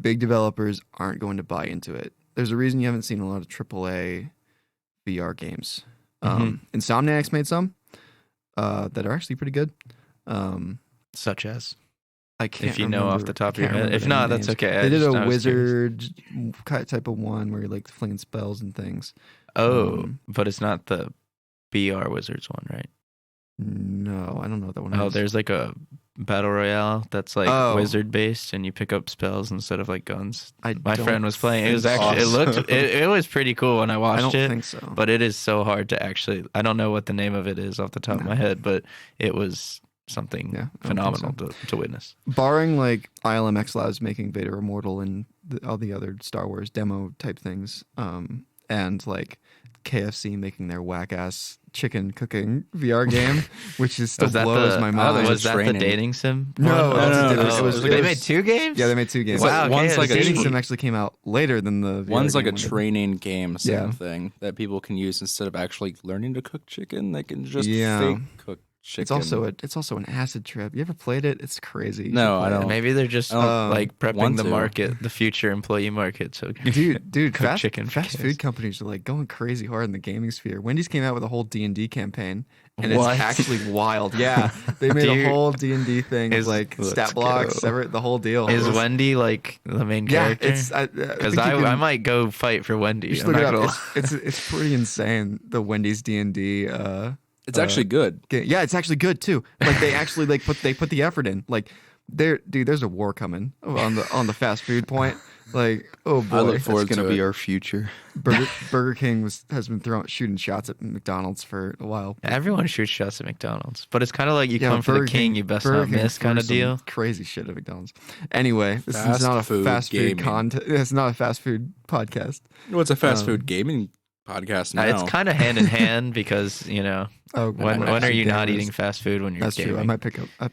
big developers aren't going to buy into it. There's a reason you haven't seen a lot of AAA VR games. Insomniac's made some that are actually pretty good. Such as, I can't if you know off the top of your head. If any not, that's names. okay. They did I a was curious. wizard type of one where you're like flinging spells and things. Oh, but it's not the BR Wizards one, right? No, I don't know what that one Oh, is. there's like a battle royale that's like Oh. wizard based, and you pick up spells instead of like guns. My don't friend was playing. It was think actually so. it looked it was pretty cool when I I watched don't it. think so. But it is so hard to actually. I don't know what the name of it is off the top of my head, but it was something Yeah, I don't think phenomenal to witness. Barring like ILMX Labs making Vader Immortal and all the other Star Wars demo type things, and like KFC making their whack ass chicken cooking VR game, which is still Was that blows the my I mind. think was that the training. dating sim? No, one? that's no, different. no, It was- they it made was- 2 games. Yeah, they made 2 games. Wow, One's okay, like a that's Dating neat. Sim actually came out later than the VR One's like a game did. training game sim Yeah. thing that people can use instead of actually learning to cook chicken. They can just Yeah. fake cook chicken. It's also an acid trip. You ever played it? It's crazy. You No, should I play don't. Maybe they're just I don't like prepping want the to. market, the future employee market. So it. Dude, Cook fast, chicken for fast kids. food companies are like going crazy hard in the gaming sphere. Wendy's came out with a whole D&D campaign, and What? it's actually wild. Yeah, they made Dude, a whole D&D thing, is- like let's stat blocks, go. separate the whole deal. is It's- Wendy like the main Yeah, character? it's Because think you I can- might go fight for Wendy. You should I'm look it not up. gonna It's pretty insane. The Wendy's D&D. It's actually good. Yeah, it's actually good too. Like they actually like put the effort in. Like there's a war coming on the fast food point. Like, oh boy, I look That's forward going to to be it. our future. Burger King has been shooting shots at McDonald's for a while. Everyone shoots shots at McDonald's, but it's kind of like you Yeah, come for the Burger king, you best Burger not King miss threw kind of some deal. Crazy shit at McDonald's. Anyway, this is Fast not a food fast food gaming. content. It's not a fast food podcast. What's a fast Um, food gaming podcast now? It's kind of hand in hand because Oh, when might are you not gamers. eating fast food when you're That's gaming? true. I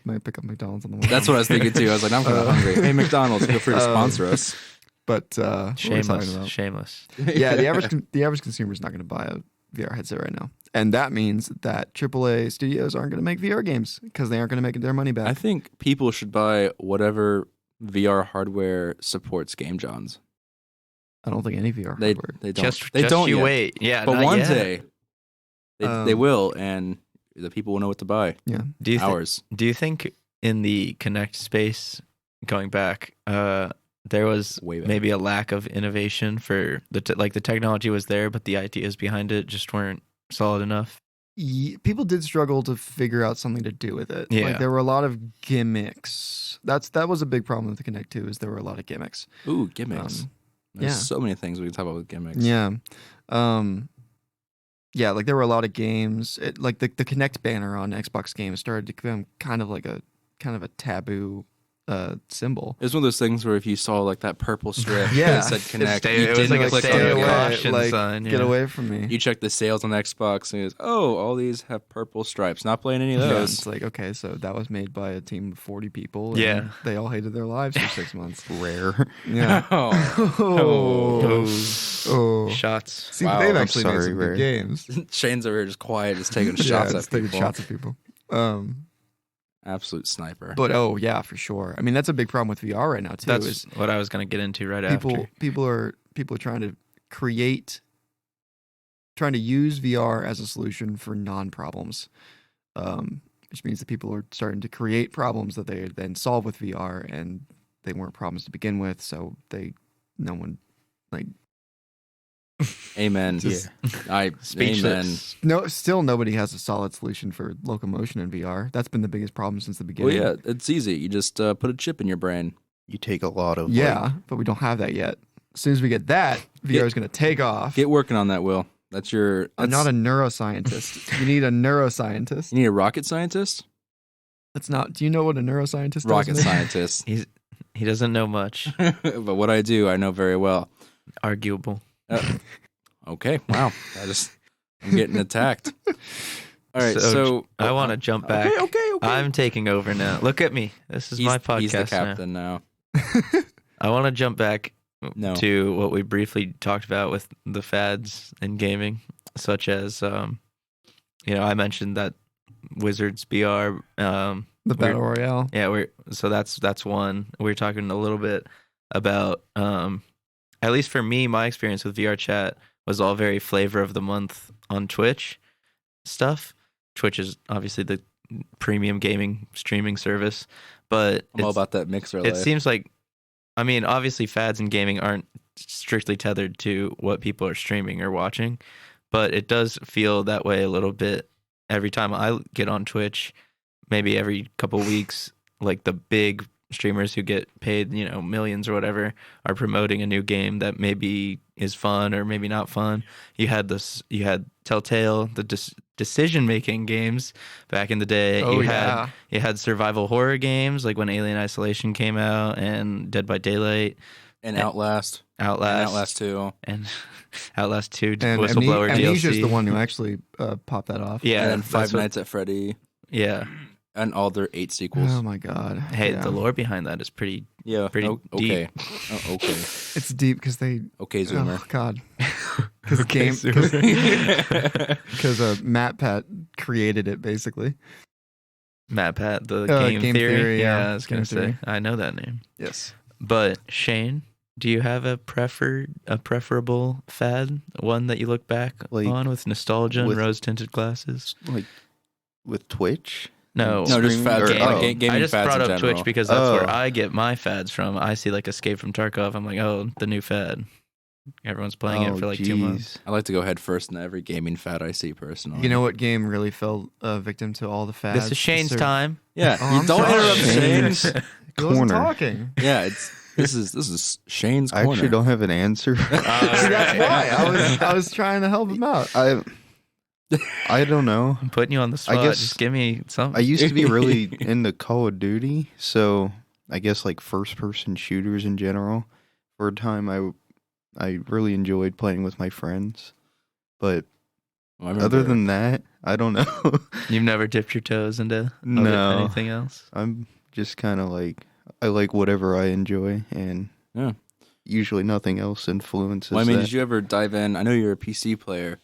might pick up McDonald's on the way. That's what I was thinking too. I was like, I'm kind of hungry. Hey, McDonald's, feel free to sponsor us. But what were we talking Shameless, about? shameless. Yeah, the average consumer is not going to buy a VR headset right now, and that means that AAA studios aren't going to make VR games because they aren't going to make their money back. I think people should buy whatever VR hardware supports Game Jawns. I don't think any VR They hardware. they don't. Just they don't you yet. wait. Yeah, But not one yet. day they Um, will, and the people will know what to buy. Yeah, Do you Ours. do you think in the Kinect space, going back, there was Way back. maybe a lack of innovation for the the technology was there, but the ideas behind it just weren't solid enough? people did struggle to figure out something to do with it. Yeah. Like there were a lot of gimmicks. That was a big problem with the Kinect too. Is there were a lot of gimmicks. Ooh, gimmicks. There's yeah. so many things we can talk about with gimmicks. Yeah. Yeah, like there were a lot of games. Like the Kinect banner on Xbox games started to become kind of a taboo symbol. It was one of those things where if you saw like that purple strip Yeah. that said Connect, Stay- you it was didn't like a click stay on it. away. Yeah. Caution like, sign, get yeah. away from me. You check the sales on Xbox and it's, oh, all these have purple stripes. Not playing any of Yeah, those. it's like, okay, so that was made by a team of 40 people. And Yeah. they all hated their lives for 6 months. Rare. Yeah. Oh. Oh. Shots. See, Wow, they've I'm actually made sorry, some good Rare. games. Shane's over here just quiet, just taking Yeah, shots just at taking people. shots at people. Absolute sniper. But oh yeah, for sure. I mean, that's a big problem with VR right now too. That's is what I was going to get into right people after. people are trying to use VR as a solution for non-problems. which means that people are starting to create problems that they then solve with VR, and they weren't problems to begin with, so no one like. Amen. Yeah. Amen. Speechless. Still nobody has a solid solution for locomotion in VR. That's been the biggest problem since the Well, beginning. yeah, it's easy. You just put a chip in your brain. You take a lot of Yeah, but we don't have that yet. As soon as we get that, VR is going to take off. Get working on that, Will. I'm not a neuroscientist. You need a neuroscientist. You need a rocket scientist? That's not. Do you know what a neuroscientist is? Rocket Mitch? scientist. He doesn't know much. But what I do, I know very well. Arguable. Okay, wow. I'm getting attacked. All right, so I want to jump back. Okay. I'm taking over now. Look at me. This is my podcast He's the now. captain now. I want to jump back No. to what we briefly talked about with the fads in gaming, such as, I mentioned that Wizards BR. The battle royale. Yeah, so that's one. We were talking a little bit about, at least for me, my experience with VRChat was all very flavor of the month on Twitch stuff. Twitch is obviously the premium gaming streaming service, but I'm all about that mixer it life. seems like, I mean, obviously fads in gaming aren't strictly tethered to what people are streaming or watching, but it does feel that way a little bit every time I get on Twitch, maybe every couple weeks, like the big streamers who get paid, millions or whatever, are promoting a new game that maybe is fun or maybe not fun. You had Telltale, the decision-making games back in the day. Oh, You had survival horror games, like when Alien Isolation came out and Dead by Daylight. and Outlast. And Outlast 2. And Outlast 2 And whistleblower Amnesia's DLC. the one who actually popped that off. Yeah, And then that's Five what- Nights at Freddy. Yeah. And all their 8 sequels. Oh my god. Hey, Yeah. the lore behind that is pretty Pretty okay. deep. Oh, okay. It's deep because they. Okay, Zoomer. Oh god. Because Okay, because MatPat created it basically. MatPat, the Game game theory. Theory, yeah. I was Game gonna say Theory. I know that name. Yes. But Shane, do you have a preferable fad, one that you look back Like, on with nostalgia and with- rose tinted glasses? like with Twitch. No, No, just fads. Game. Gaming I just fads brought in up general. Twitch because that's where Oh. I get my fads from. I see like Escape from Tarkov. I'm like, oh, the new fad. Everyone's playing it for like 2 months. I like to go head first in every gaming fad I see personally. You know what game really fell victim to all the fads? This is Shane's time. Yeah, Oh, you I'm don't sorry. interrupt Shane's. He wasn't Corner. talking. Yeah, this is Shane's I corner. actually don't have an answer. See, that's why I was trying to help him out. I don't know. I'm putting you on the spot. guess- Just give me something. I used to be really into Call of Duty, so I guess like first-person shooters in general. For a time, I really enjoyed playing with my friends, but Well, I remember- other than that, I don't know. You've never dipped your toes into No. anything else? I'm just kind of like I like whatever I enjoy, and Yeah. usually nothing else influences. Well, I mean, that. did you ever dive in? I know you're a PC player.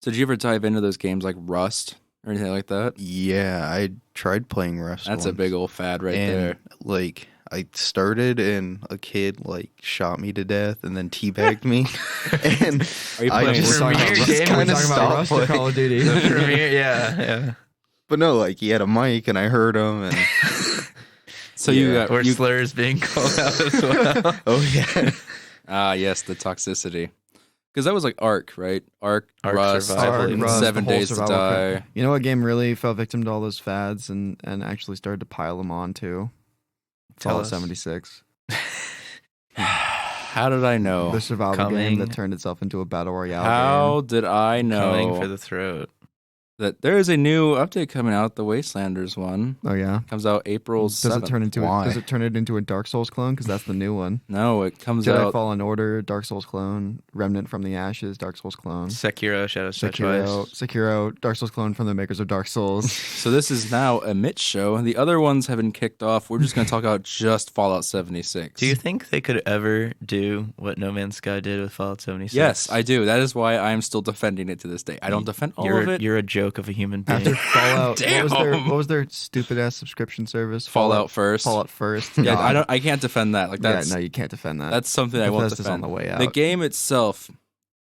So did you ever dive into those games like Rust or anything like that? Yeah, I tried playing Rust. That's a once, big old fad right and, there. Like I started, and a kid like shot me to death, and then teabagged me. And Are you I playing just Premier Rust game? kinda We're talking about Rust or stopped Call of Duty. The premiere, yeah. But no, like he had a mic, and I heard him, and So you Yeah. got Or slurs being called out as well. oh yeah, yes, the toxicity. Because that was like Ark, right? Ark Rust, Survival. and Rust, 7 the whole Days to survival Die. kit. You know what game really fell victim to all those fads and actually started to pile them on too? Tell Fallout us. 76. How did I know? The survival game Coming. that turned itself into a battle royale How game. did I Coming know for the throat. that there is a new update coming out? The Wastelanders one Oh yeah. comes out April 7th. Does it turn it into a Dark Souls clone? Because that's the new one. No, it comes Jedi out. Fallen Order, Dark Souls clone, Remnant from the Ashes, Dark Souls clone. Sekiro, Shadows Die Twice. Sekiro, Dark Souls clone from the makers of Dark Souls. So this is now a Mitch show. The other ones have been kicked off. We're just going to talk about just Fallout 76. Do you think they could ever do what No Man's Sky did with Fallout 76? Yes, I do. That is why I'm still defending it to this day. I don't defend all of it. You're a joke of a human being. After Fallout, Damn. what was their stupid ass subscription service? Fallout first. Fallout first. Yeah, God. I can't defend that. Like Yeah, that's no, you can't defend that. that's something I won't Bethesda's defend. on the way out. The game itself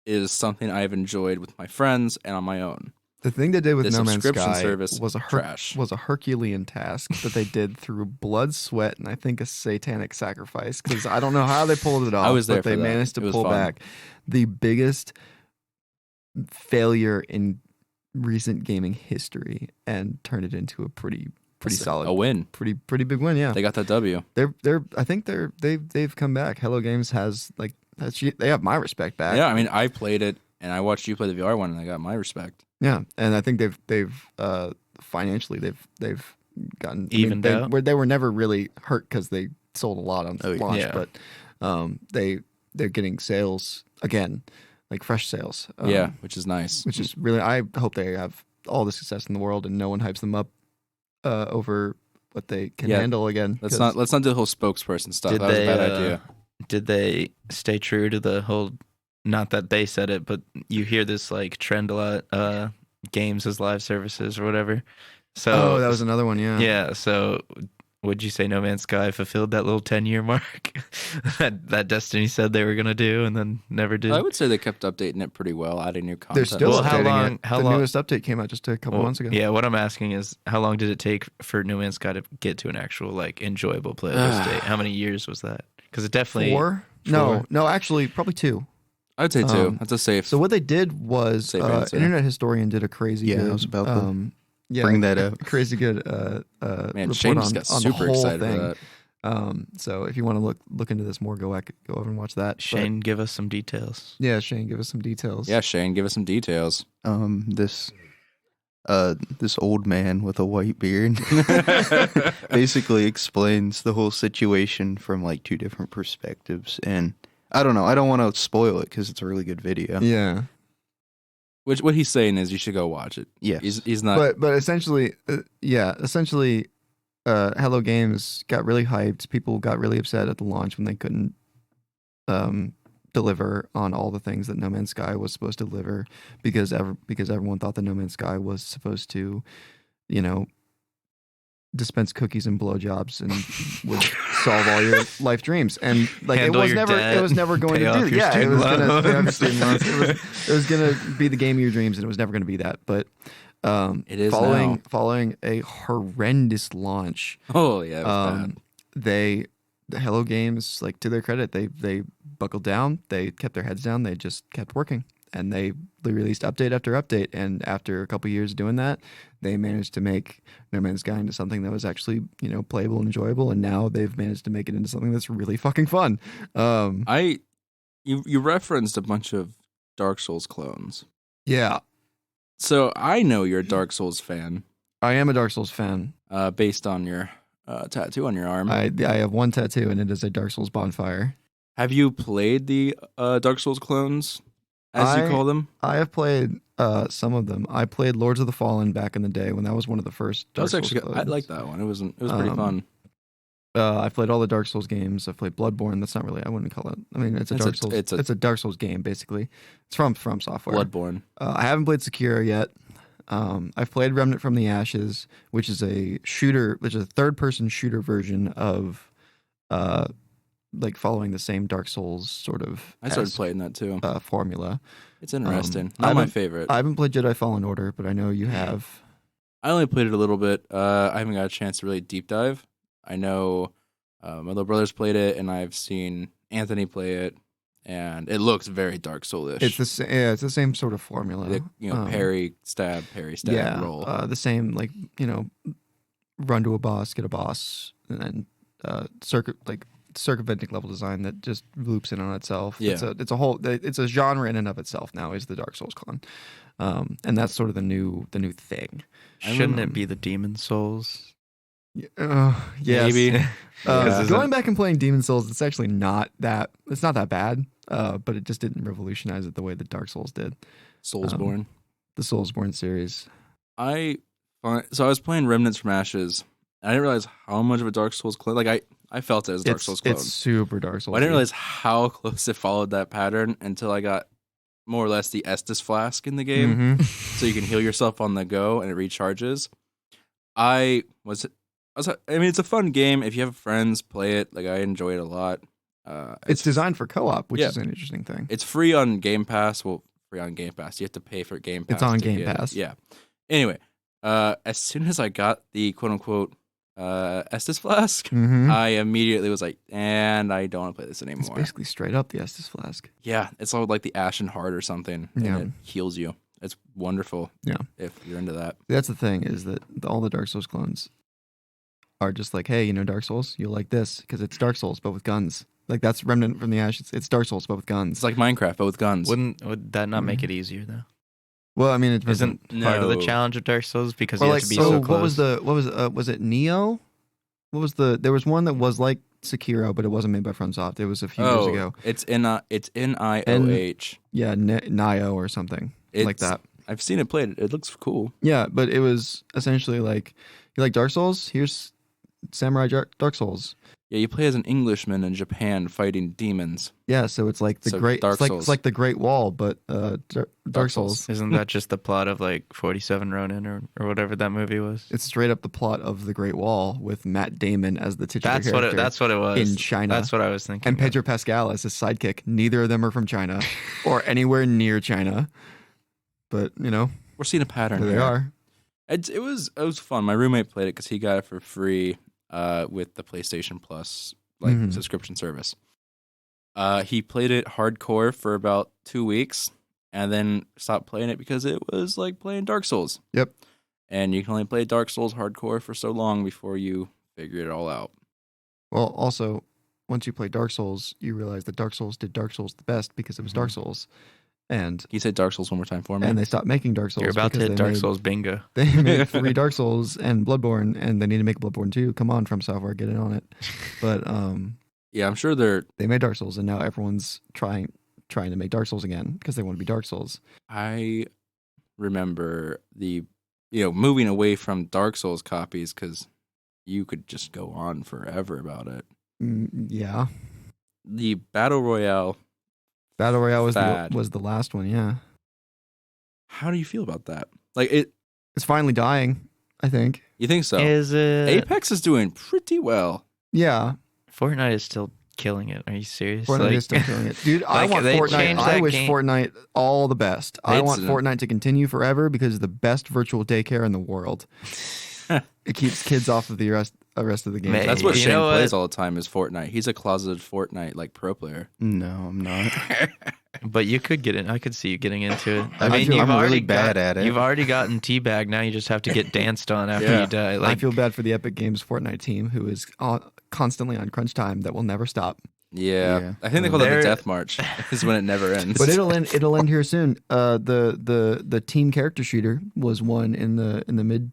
is something I've enjoyed with my friends and on my own. The thing they did with The No Man's subscription Sky service, was a trash. was a Herculean task that they did through blood, sweat, and I think a satanic sacrifice. Because I don't know how they pulled it off. I was there but they for that. managed to It was pull fun. back the biggest failure in recent gaming history and turn it into a pretty solid, A win. pretty big win. Yeah, They got that W. I think they've come back. Hello Games has they have my respect back. Yeah, I mean, I played it, and I watched you play the VR one, and I got my respect. Yeah, and I think they've financially they've gotten Evened out. They were never really hurt because they sold a lot on launch, Yeah. but they're getting sales again, like fresh sales. Yeah, which is nice. which is really, I hope they have all the success in the world and no one hypes them up over what they can Yeah, handle again. Let's not do the whole spokesperson stuff. Did That was a they, bad idea. Did they stay true to the whole? Not that they said it, but you hear this like trend a lot. Games as live services or whatever. So that was another one. Yeah. yeah. So would you say No Man's Sky fulfilled that little 10-year mark that Destiny said they were gonna do and then never did? I would say they kept updating it pretty well, adding new content. They're still Well, how updating long- it. how the long- newest update came out just a couple Well, months ago. Yeah, what I'm asking is how long did it take for No Man's Sky to get to an actual like enjoyable playable state? How many years was that? Because it definitely 4? No, actually, probably 2. I'd say 2. Um, That's a safe. So what they did was, Safe answer. Internet Historian did a crazy Yeah, good. I was about to bring that up. Crazy good. Man, report Shane just got on the super whole excited thing. for that. So if you want to look into this more, go over and watch that. But, Shane, give us some details. yeah, Shane, give us some details. Yeah, Shane, give us some details. This old man with a white beard basically explains the whole situation from like 2 different perspectives, and I don't know. I don't want to spoil it because it's a really good video. Yeah. What he's saying is you should go watch it. Yes. He's not. But essentially, Hello Games got really hyped. People got really upset at the launch when they couldn't deliver on all the things that No Man's Sky was supposed to deliver because everyone thought that No Man's Sky was supposed to, dispense cookies and blowjobs and would solve all your life dreams. And like Handle it your was debt, never going pay to off do. your Yeah, it student was gonna loans. pay off your student loans. It was gonna be the game of your dreams, and it was never gonna be that. But It is following a horrendous launch. Oh yeah, it was bad. The Hello Games, like to their credit, they buckled down, they kept their heads down, they just kept working, and they released update after update. And after a couple years doing that, they managed to make No Man's Sky into something that was actually playable and enjoyable. And now they've managed to make it into something that's really fucking fun. You referenced a bunch of Dark Souls clones. Yeah, So I know you're a Dark Souls fan, I am a Dark Souls fan. based on your tattoo on your arm. I have one tattoo, and it is a Dark Souls bonfire. Have you played the Dark Souls clones, as you call them? I have played some of them. I played Lords of the Fallen back in the day when that was one of the first That Dark was Souls actually good. I clones. like that one. It was pretty fun. I've played all the Dark Souls games. I've played Bloodborne. That's not really, I wouldn't call it. I mean, it's a Dark Souls. It's a Dark Souls game, basically. It's from Software. Bloodborne. I haven't played Sekiro yet. I've played Remnant from the Ashes, which is a third-person shooter version of, like following the same Dark Souls sort of. I started playing that too. Formula. It's interesting. I Not my haven't- favorite. I haven't played Jedi Fallen Order, but I know you have. I only played it a little bit. I haven't got a chance to really deep dive. I know my little brother's played it, and I've seen Anthony play it, and it looks very Dark Soulish. It's the same sort of formula. Parry, stab, roll. The same, like, run to a boss, get a boss, and then circumventing level design that just loops in on itself. Yeah. It's a genre in and of itself now, is the Dark Souls clone. And that's sort of the new thing. Shouldn't it be the Demon Souls? Yes. Maybe. Going back and playing Demon Souls, it's actually not that bad, but it just didn't revolutionize it the way that Dark Souls did. Soulsborne. The Soulsborne series. So I was playing Remnants from Ashes, and I didn't realize how much of a Dark Souls clone. Like I felt it as Dark Souls clone. It's super Dark Souls. I didn't realize how close it followed that pattern until I got more or less the Estus flask in the game, so you can heal yourself on the go and it recharges. I mean, it's a fun game. If you have friends, play it. Like, I enjoy it a lot. It's designed for co-op, which Yeah. is an interesting thing. It's free on Game Pass. Well, free on Game Pass. You have to pay for Game Pass. It's on to Game get it. Pass. Yeah. Anyway, as soon as I got the quote unquote Estus Flask, I immediately was like, and I don't want to play this It's anymore. basically straight up the Estus Flask. Yeah, it's all like the Ashen Heart or something, and Yeah. it heals you. It's wonderful. Yeah. If you're into that. That's the thing, is that all the Dark Souls clones are just like, hey, you know Dark Souls? You'll like this because it's Dark Souls, but with guns. Like, that's Remnant from the Ashes. It's Dark Souls, but with guns. It's like Minecraft, but with guns. Would that not make it easier though? Well, I mean, it Isn't part of the No. challenge of Dark Souls because Or you like, have to be so close? was it Neo? There was one that was like Sekiro, but it wasn't made by FromSoft. It was a few years ago. It's NIOH. Yeah, Nio or something like that. I've seen it played. It looks cool. Yeah, but it was essentially like, you like Dark Souls? Here's Samurai Dark Souls. Yeah, you play as an Englishman in Japan fighting demons. Yeah, so it's like So Dark Souls. it's like the Great Wall, but Dark Souls. Isn't that just the plot of like 47 Ronin or whatever that movie was? It's straight up the plot of the Great Wall with Matt Damon as the titular character. That's what it was in China. That's what I was thinking. And Pedro Pascal as his sidekick. Neither of them are from China or anywhere near China. But, you know, We're seeing a pattern there they here. are. It was fun. My roommate played it because he got it for free with the PlayStation Plus subscription service. He played it hardcore for about 2 weeks and then stopped playing it because it was like playing Dark Souls. Yep. And you can only play Dark Souls hardcore for so long before you figure it all out. Well, also, once you play Dark Souls, you realize that Dark Souls did Dark Souls the best because it was Dark Souls. And Can you say Dark Souls one more time for me? and they stopped making Dark Souls. You're about to because hit they Dark made- Souls bingo. They made 3 Dark Souls and Bloodborne, and they need to make Bloodborne 2. Come on, From Software, get in on it. But Yeah, I'm sure they're. they made Dark Souls, and now everyone's trying to make Dark Souls again because they want to be Dark Souls. I remember moving away from Dark Souls copies because you could just go on forever about it. Yeah, The Battle Royale. Battle Royale Fad. was the last one. Yeah, How do you feel about that? Like it? it's finally dying. I think. You think so? Is it? Apex is doing pretty well. Yeah, Fortnite is still killing it. Are you serious? Fortnite is still killing it, dude. I like, want they Fortnite. changed I that wish game. Fortnite all the best. I It's want an- Fortnite to continue forever because it's the best virtual daycare in the world. It keeps kids off of the rest of the game. Man, That's what You Shane know what? plays all the time is Fortnite. He's a closeted Fortnite like pro player. No, I'm not. But you could get in. I could see you getting into it. I I mean, feel you've I'm really already bad at it. You've already gotten teabagged. Now you just have to get danced on after Yeah. you die. I Like, feel bad for the Epic Games Fortnite team who is constantly on crunch time that will never stop. Yeah. I think they call that the They're- Death March. Is when it never ends. But it'll end. It'll end here soon. The team character shooter was one in the mid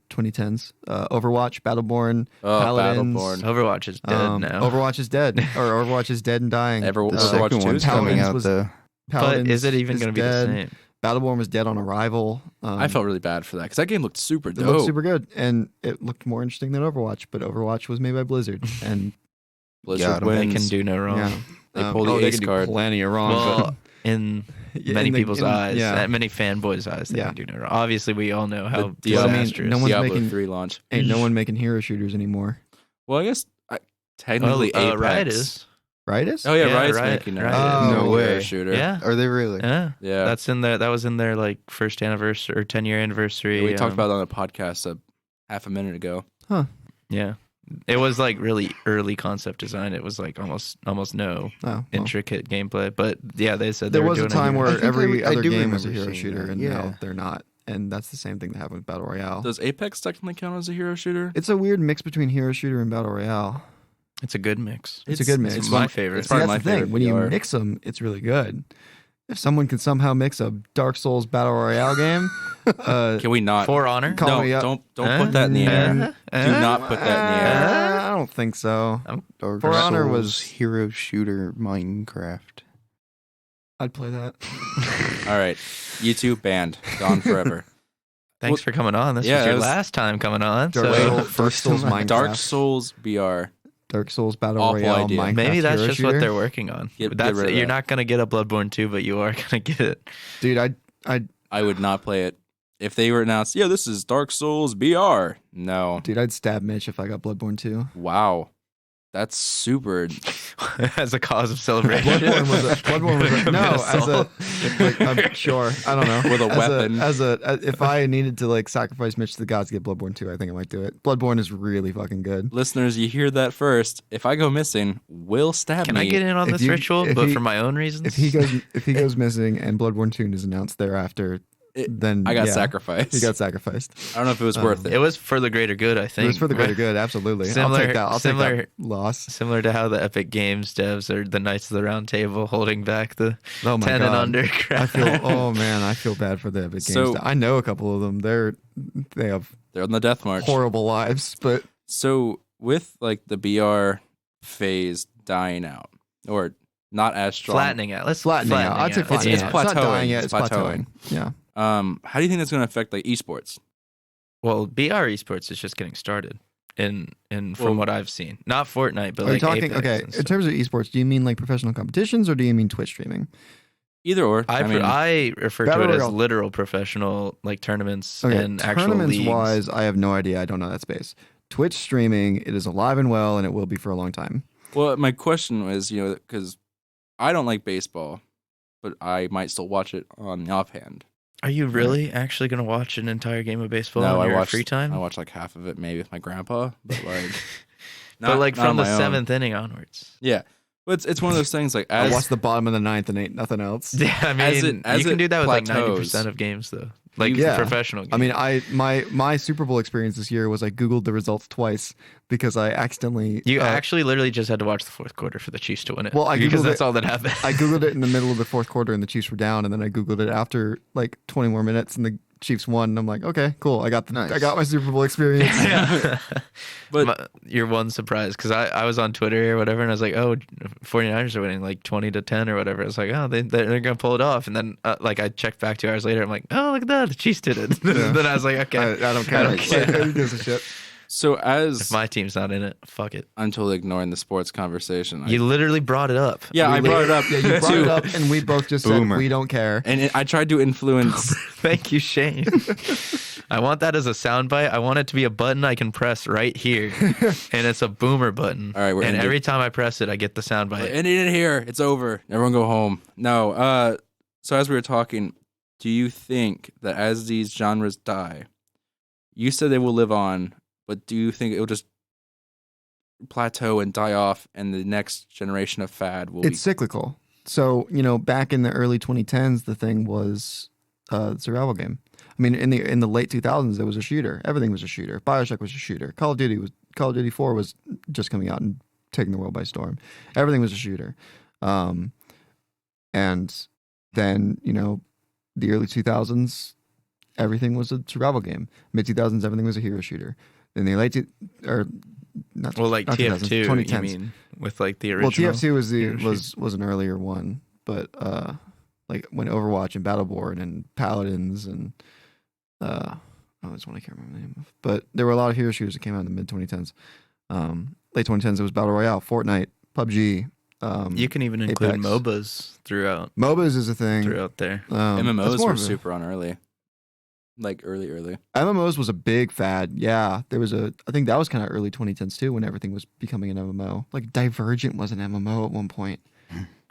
2010s. Overwatch, Battleborn, Paladins. Battleborn. Overwatch is dead now. Overwatch is dead, or Overwatch is dead and dying. The The Overwatch second 2 one's is coming Paladins out was- though. but Paladins is it even going to be dead. the same? Battleborn was dead on arrival. I felt really bad for that because that game looked super It dope. looked super good, and it looked more interesting than Overwatch. But Overwatch was made by Blizzard, and Blizzard Got 'em. They wins. can do no wrong. yeah, They pull the they ace can do card. plenty of wrong. Well, in Yeah, many in the- people's in- eyes, yeah. at many fanboys' eyes, they Yeah. can do no wrong. Obviously, we all know how The Diablo- disastrous. no one's Diablo making- 3 launch. Ain't no one making hero shooters anymore, Well, I guess technically Apex. Riot is. right? Is Oh yeah, Yeah, Riot's Riot- making a Riot is. No way. hero shooter. Yeah. Are they really? Yeah. Yeah. That's in there. That was in their like first anniversary or 10-year anniversary. We talked about it on a podcast half a minute ago. Yeah. It was like really early concept design. It was like almost no Oh, well. intricate gameplay. But yeah, they said they There were was a doing time it. I where think every I other do game was a remember hero seeing shooter, that, and yeah. now they're not. And that's the same thing that happened with Battle Royale. Does Apex technically count as a hero shooter? It's a weird mix between hero shooter and Battle Royale. It's a good mix. It's a good mix. It's It's my one- favorite. it's See, probably that's my the thing. favorite When you VR. mix them, it's really good. If someone can somehow mix a Dark Souls Battle Royale game, Can we not? For Honor. Call No, me up. don't put that in the air. Do not put that in the air. I don't think so. Dark For Honor Souls was- hero shooter Minecraft. I'd play that. All right, you two banned, gone forever. Thanks for coming on. This yeah, was your that was- last time coming on. Dark, So Souls, Dark Souls Minecraft. Dark Souls VR. Dark Souls Battle Awful Royale idea. Minecraft maybe that's hero just shooter. what they're working on. Get That's rid of you're that. not gonna get a Bloodborne 2, but you are gonna get it. Dude, I would not play it if they were announced. Yeah, this is Dark Souls VR. No, I'd stab Mitch if I got Bloodborne 2. wow, That's super. as a cause of celebration. Bloodborne was a no. As a like, I'm sure. I don't know. With a weapon. If I needed to like sacrifice Mitch to the gods to get Bloodborne 2, I think I might do it. Bloodborne is really fucking good. Listeners, you hear that first. If I go missing, Will stab Can me. I get in on If this you- ritual, if but he- for my own reasons? If he goes missing and Bloodborne 2 is announced thereafter, then I got yeah, sacrificed. He got sacrificed. I don't know if it was worth it. It was for the greater good, I think. It was for the greater good, absolutely. I'll Similar- take that. I'll similar- take that loss. Similar to how the Epic Games devs are the Knights of the Round Table holding back the Oh my 10 god. and under crowd. I feel bad for the Epic Games. So- I know a couple of them. They have They're on the death march. horrible lives, but So with like the BR phase dying out, or not as strong, Flattening out. Let's flattening out. I'd say out. flattening It's out. It's not dying plateauing. yet. It's It's plateauing. Yeah. How do you think that's going to affect like esports? Well, BR esports is just getting started in from Well- what I've seen. Not Fortnite, but Are you like talking? Apex Okay. and In stuff. terms of esports, do you mean like professional competitions or do you mean Twitch streaming? Either or. I refer to Battle it as Royale. literal professional like tournaments Okay. and actual Tournaments leagues. wise, I have no idea. I don't know that space. Twitch streaming, it is alive and well, and it will be for a long time. Well, my question was, because I don't like baseball, but I might still watch it on the offhand. Are you really actually going to watch an entire game of baseball No, in I your watched free time? I watched like half of it, maybe with my grandpa, but like, But like not from on the my own. 7th inning onwards. Yeah, but it's one of those things like I as watched the bottom of the ninth and ain't nothing else. Yeah, I mean, as you can it do that with like plateaus, 90% of games though. Like Yeah. professional games. I mean, my Super Bowl experience this year was I Googled the results twice because I accidentally you actually literally just had to watch the fourth quarter for the Chiefs to win it. Well, I because Googled that's it- all that happened. I Googled it in the middle of the fourth quarter and the Chiefs were down, and then I Googled it after like 20 more minutes and the Chiefs won, and I'm like, okay, cool. I got Nice. my Super Bowl experience. Yeah. But- your one surprise, because I was on Twitter or whatever, and I was like, oh, 49ers are winning like 20-10 or whatever. I was like, oh, they're going to pull it off. And then like I checked back 2 hours later. I'm like, oh, look at that. The Chiefs did it. Yeah. Then I was like, okay. I don't care. I don't care. Who gives a shit? so If as my team's not in it, fuck it. I'm totally ignoring the sports conversation. You literally brought it up. Yeah, I brought it up. Yeah, you brought too. it up, and we both just Boomer. said we don't care. And I tried to influence. Thank you, Shane. I want that as a soundbite. I want it to be a button I can press right here, and it's a boomer button. All right, we're and ending. every time I press it, I get the We're soundbite. ending it here. It's over. Everyone go home. No. So as we were talking, do you think that as these genres die, you said they will live on, but do you think it will just plateau and die off, and the next generation of fad will It's cyclical. So back in the early 2010s, the thing was survival game. I mean, in the late 2000s, it was a shooter. Everything was a shooter. BioShock was a shooter. Call of Duty 4 was just coming out and taking the world by storm. Everything was a shooter. And then the early 2000s, everything was a survival game. Mid 2000s, everything was a hero shooter. In the late not Well, like not 2000s, TF2, 2010s. you mean, with like the original? Well, TF2 hero was an earlier one, but like when Overwatch and Battleborn and Paladins and there's one I can't remember the name of, but there were a lot of hero shooters that came out in the mid 2010s. Late 2010s, it was Battle Royale, Fortnite, PUBG. You can even include Apex. MOBAs throughout MOBAs is a thing. there. That's MMOs more were of a- super on early, like early. MMOs was a big fad. Yeah, I think that was kind of early 2010s too, when everything was becoming an MMO. Like Divergent was an MMO at one point.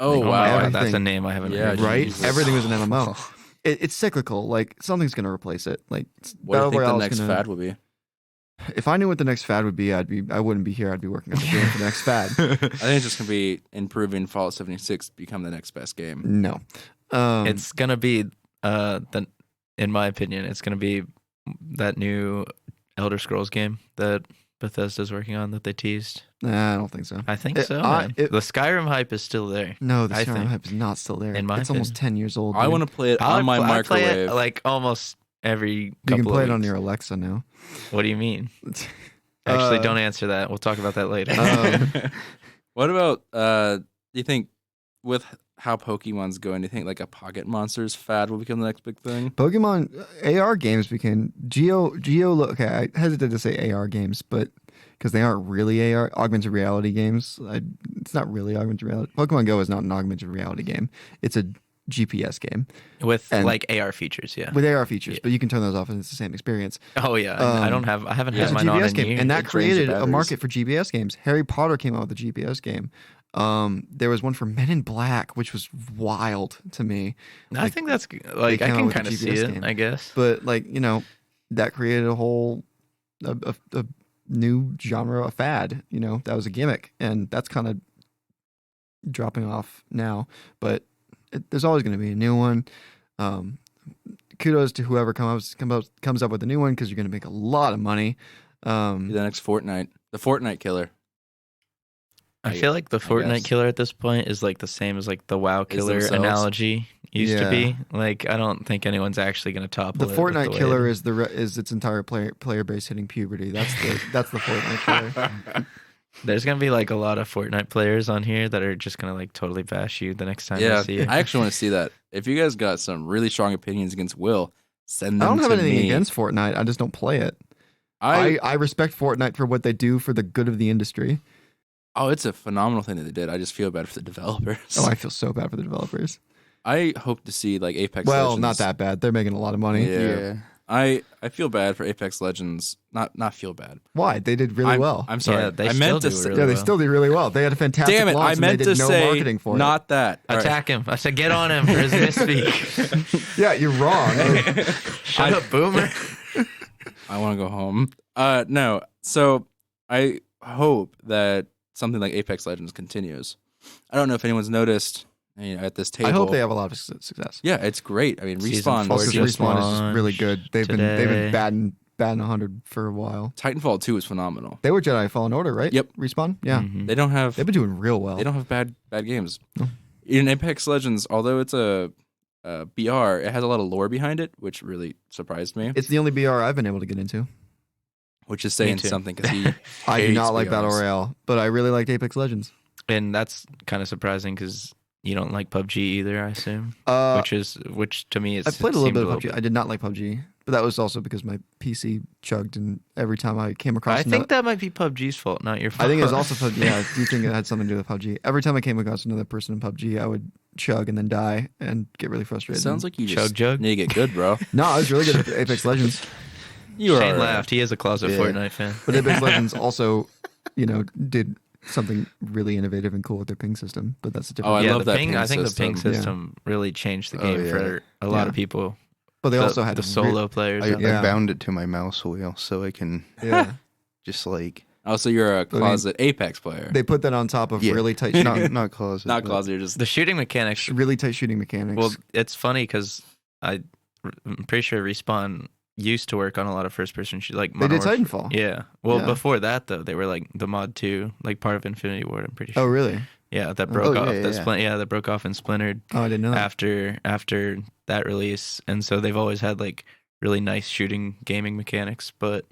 Oh, my wow. God, that's Everything. a name I haven't Yeah, heard. Right? Jesus. Everything was an MMO. It's cyclical. Like something's gonna replace it. Like What do you think the Royale's next gonna- fad will be? If I knew what the next fad would be, I wouldn't be here. I'd be working on the game for the next fad. I think it's just gonna be improving Fallout 76 to become the next best game. No, It's gonna be in my opinion, it's gonna be that new Elder Scrolls game that Bethesda's working on that they teased. nah, I don't think so. I think It- so. I- man. it- the Skyrim hype is still there. No, the I Skyrim think- hype is not still there. in my It's almost opinion. 10 years old. I dude. want to play it I on my play microwave. it like almost every You couple can play of it on weeks. your Alexa now. What do you mean? Actually, Uh, don't answer that. We'll talk about that later. What about do you think with how Pokemon's going, do you think like a Pocket Monsters fad will become the next big thing? Pokemon AR games became Geo. Okay, I hesitate to say AR games, but because they aren't really AR augmented reality games. It's not really augmented reality. Pokemon Go is not an augmented reality game. It's GPS game with And- like AR features. Yeah. with AR features, Yeah. but you can turn those off and it's the same experience. Oh yeah. I haven't It's had a mine on GPS in game, years. and that It drains created your a batteries. market for GPS games. Harry Potter came out with a GPS game. There was one for Men in Black, which was wild to me. I think that's like I came out can with a kind of see GPS it. game. I guess. But like that created a whole a new genre, a fad. That was a gimmick, and that's kind of dropping off now. But there's always going to be a new one. Kudos to whoever comes up with a new one, because you're going to make a lot of money. The next Fortnite, the Fortnite killer. I feel like the guess. Fortnite killer at this point is like the same as like the WoW killer themselves. analogy used to Yeah. be. Like I don't think anyone's actually going to topple The it with Fortnite way killer it- is its entire player base hitting puberty. That's the Fortnite killer. There's going to be like a lot of Fortnite players on here that are just going to like totally bash you the next time Yeah, they see you. I actually want to see that. If you guys got some really strong opinions against Will, send I them don't have to anything me. against Fortnite. I just don't play it. I I respect Fortnite for what they do for the good of the industry. it's a phenomenal thing that they did. I just feel bad for the developers. Oh, I feel so bad for the developers. I hope to see like Apex Well, Legends. not that bad. They're making a lot of money. Yeah. I feel bad for Apex Legends. Not feel bad. Why? They did really well. I'm sorry. Yeah, they I still meant to do say. really Yeah, they well. still did really well. They had a fantastic Damn it! launch I and meant they to did no say marketing for not that. All right. Attack him. I said get on him for his misspeak. it. Yeah, you're wrong. Shut up, boomer. I want to go home. No. So I hope that something like Apex Legends continues. I don't know if anyone's noticed at this table. I hope they have a lot of success. Yeah, it's great. I mean, Season Respawn. four Also, just Respawn is just really launched good. They've today. been batting 100 for a while. Titanfall 2 is phenomenal. They were Jedi Fallen Order, right? Yep. Respawn. Yeah, Mhm. They don't have they've been doing real well. they don't have bad games. No. In Apex Legends, although it's a BR, it has a lot of lore behind it, which really surprised me. It's the only BR I've been able to get into. Which is saying too. something because he I do hates not like Battle BRs. Royale, but I really liked Apex Legends. And that's kind of surprising because you don't like PUBG either, I assume. Which to me is I played a little bit of PUBG. I did not like PUBG, but that was also because my PC chugged, and every time I came across, I think that might be PUBG's fault, not your fault. I think it was also PUBG. Yeah, I do think it had something to do with PUBG. Every time I came across another person in PUBG, I would chug and then die and get really frustrated. sounds like you Chug just jug. need to get good, bro. No, I was really good at Apex Legends, You Shane are laughed. He is a closet Yeah. Fortnite fan. but Apex Legends also, did something really innovative and cool with their ping system. But that's a different. Oh, I yeah, love the that ping. ping I think the ping system. system really changed the Oh, game yeah. for a lot Yeah. of people. But they the, also had the solo players. I, out there. Yeah. I bound it to my mouse wheel so I can Yeah, just like Oh, so you're a closet Apex player. they put that on top of Yeah. really tight, not closet. Not but- closet, you're just The shooting mechanics. really tight shooting mechanics. Well, it's funny because I'm pretty sure Respawn used to work on a lot of first-person like they did Modern Titanfall. Yeah. Well, Yeah. before that though, they were like the mod 2, like part of Infinity Ward. I'm pretty sure. Oh, really? Yeah, that broke yeah, off. yeah, yeah. That broke off and splintered Oh, I didn't know. That. after that release, and so they've always had like really nice shooting gaming mechanics, but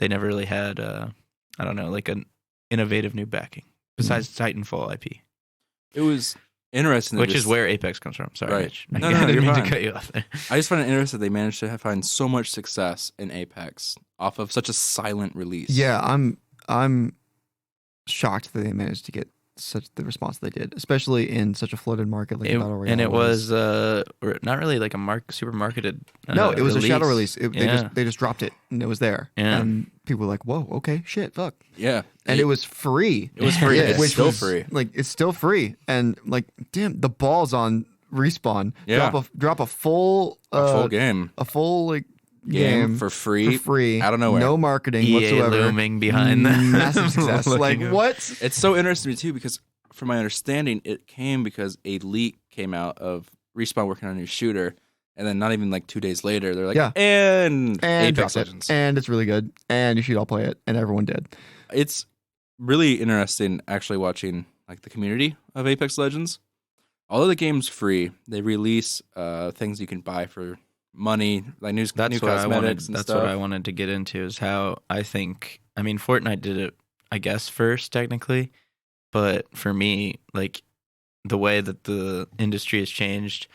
they never really had I don't know, like an innovative new backing besides Titanfall IP, it was interesting. which is where Apex comes from. Sorry, Right. Mitch. No, I no, didn't you're mean fine. to cut you off there. I just find it interesting they managed to find so much success in Apex off of such a silent release. Yeah, I'm shocked that they managed to get such the response they did, especially in such a flooded market like Battle Royale. And it was not really like a super marketed. No, it was a shadow release. Yeah. They just dropped it and it was there. Yeah. And people were like, "Whoa, okay, shit, fuck." Yeah. And it was free. It was free. Yeah, It's which still was, free. Like it's still free. And like, damn, the balls on Respawn. Yeah. Drop a full a full game. a full like Game for free. for free out of nowhere. No marketing EA whatsoever. looming behind that. Massive success. Looking Like up. what? It's so interesting to me too because from my understanding, it came because a leak came out of Respawn working on a new shooter, and then not even like 2 days later, they're like, Yeah. and Apex dropped it. Legends. And it's really good. And you should all play it. And everyone did. It's really interesting actually watching like the community of Apex Legends. Although the game's free, they release things you can buy for money, like new That's what I wanted. cosmetics and That's stuff. what I wanted to get into. Is how I think. I mean, Fortnite did it, I guess, first technically, but for me, like the way that the industry has changed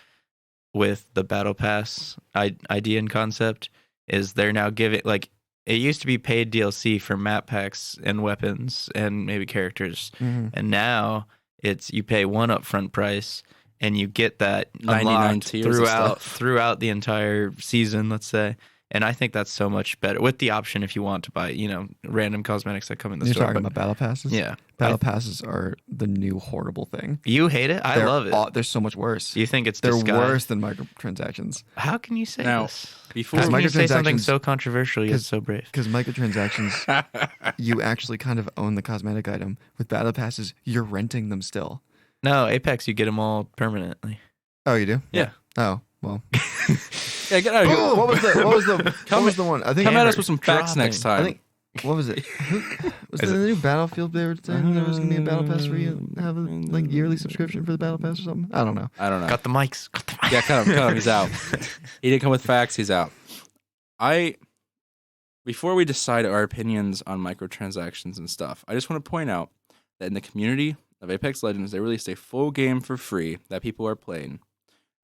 with the battle pass idea and concept is they're now giving like it used to be paid DLC for map packs and weapons and maybe characters, and now it's you pay one upfront price and you get that 99 unlocked tiers of stuff. throughout the entire season, let's say. And I think that's so much better with the option if you want to buy, random cosmetics that come in the You're store. talking about battle passes? Yeah. Battle passes are the new horrible thing. You hate it? I love it. They're so much worse. You think it's They're disguised? worse than microtransactions. How can you say Now, this? before How can you say something microtransactions- so controversial yet so brave? Because microtransactions, you actually kind of own the cosmetic item. With battle passes, you're renting them still. No, Apex, you get them all permanently. Oh, you do? Yeah. Oh, well. Yeah, get out of here. Oh, what was the one? I think Come at us with some facts dropping. next time. I think what was it? Was it the new Battlefield they were saying there was gonna be a battle pass where you have a yearly subscription for the battle pass or something? I don't know. I don't know. Got the mics. Yeah, cut him. He's out. He didn't come with facts. He's out. Before we decide our opinions on microtransactions and stuff, I just want to point out that in the community of Apex Legends, they released a full game for free that people are playing.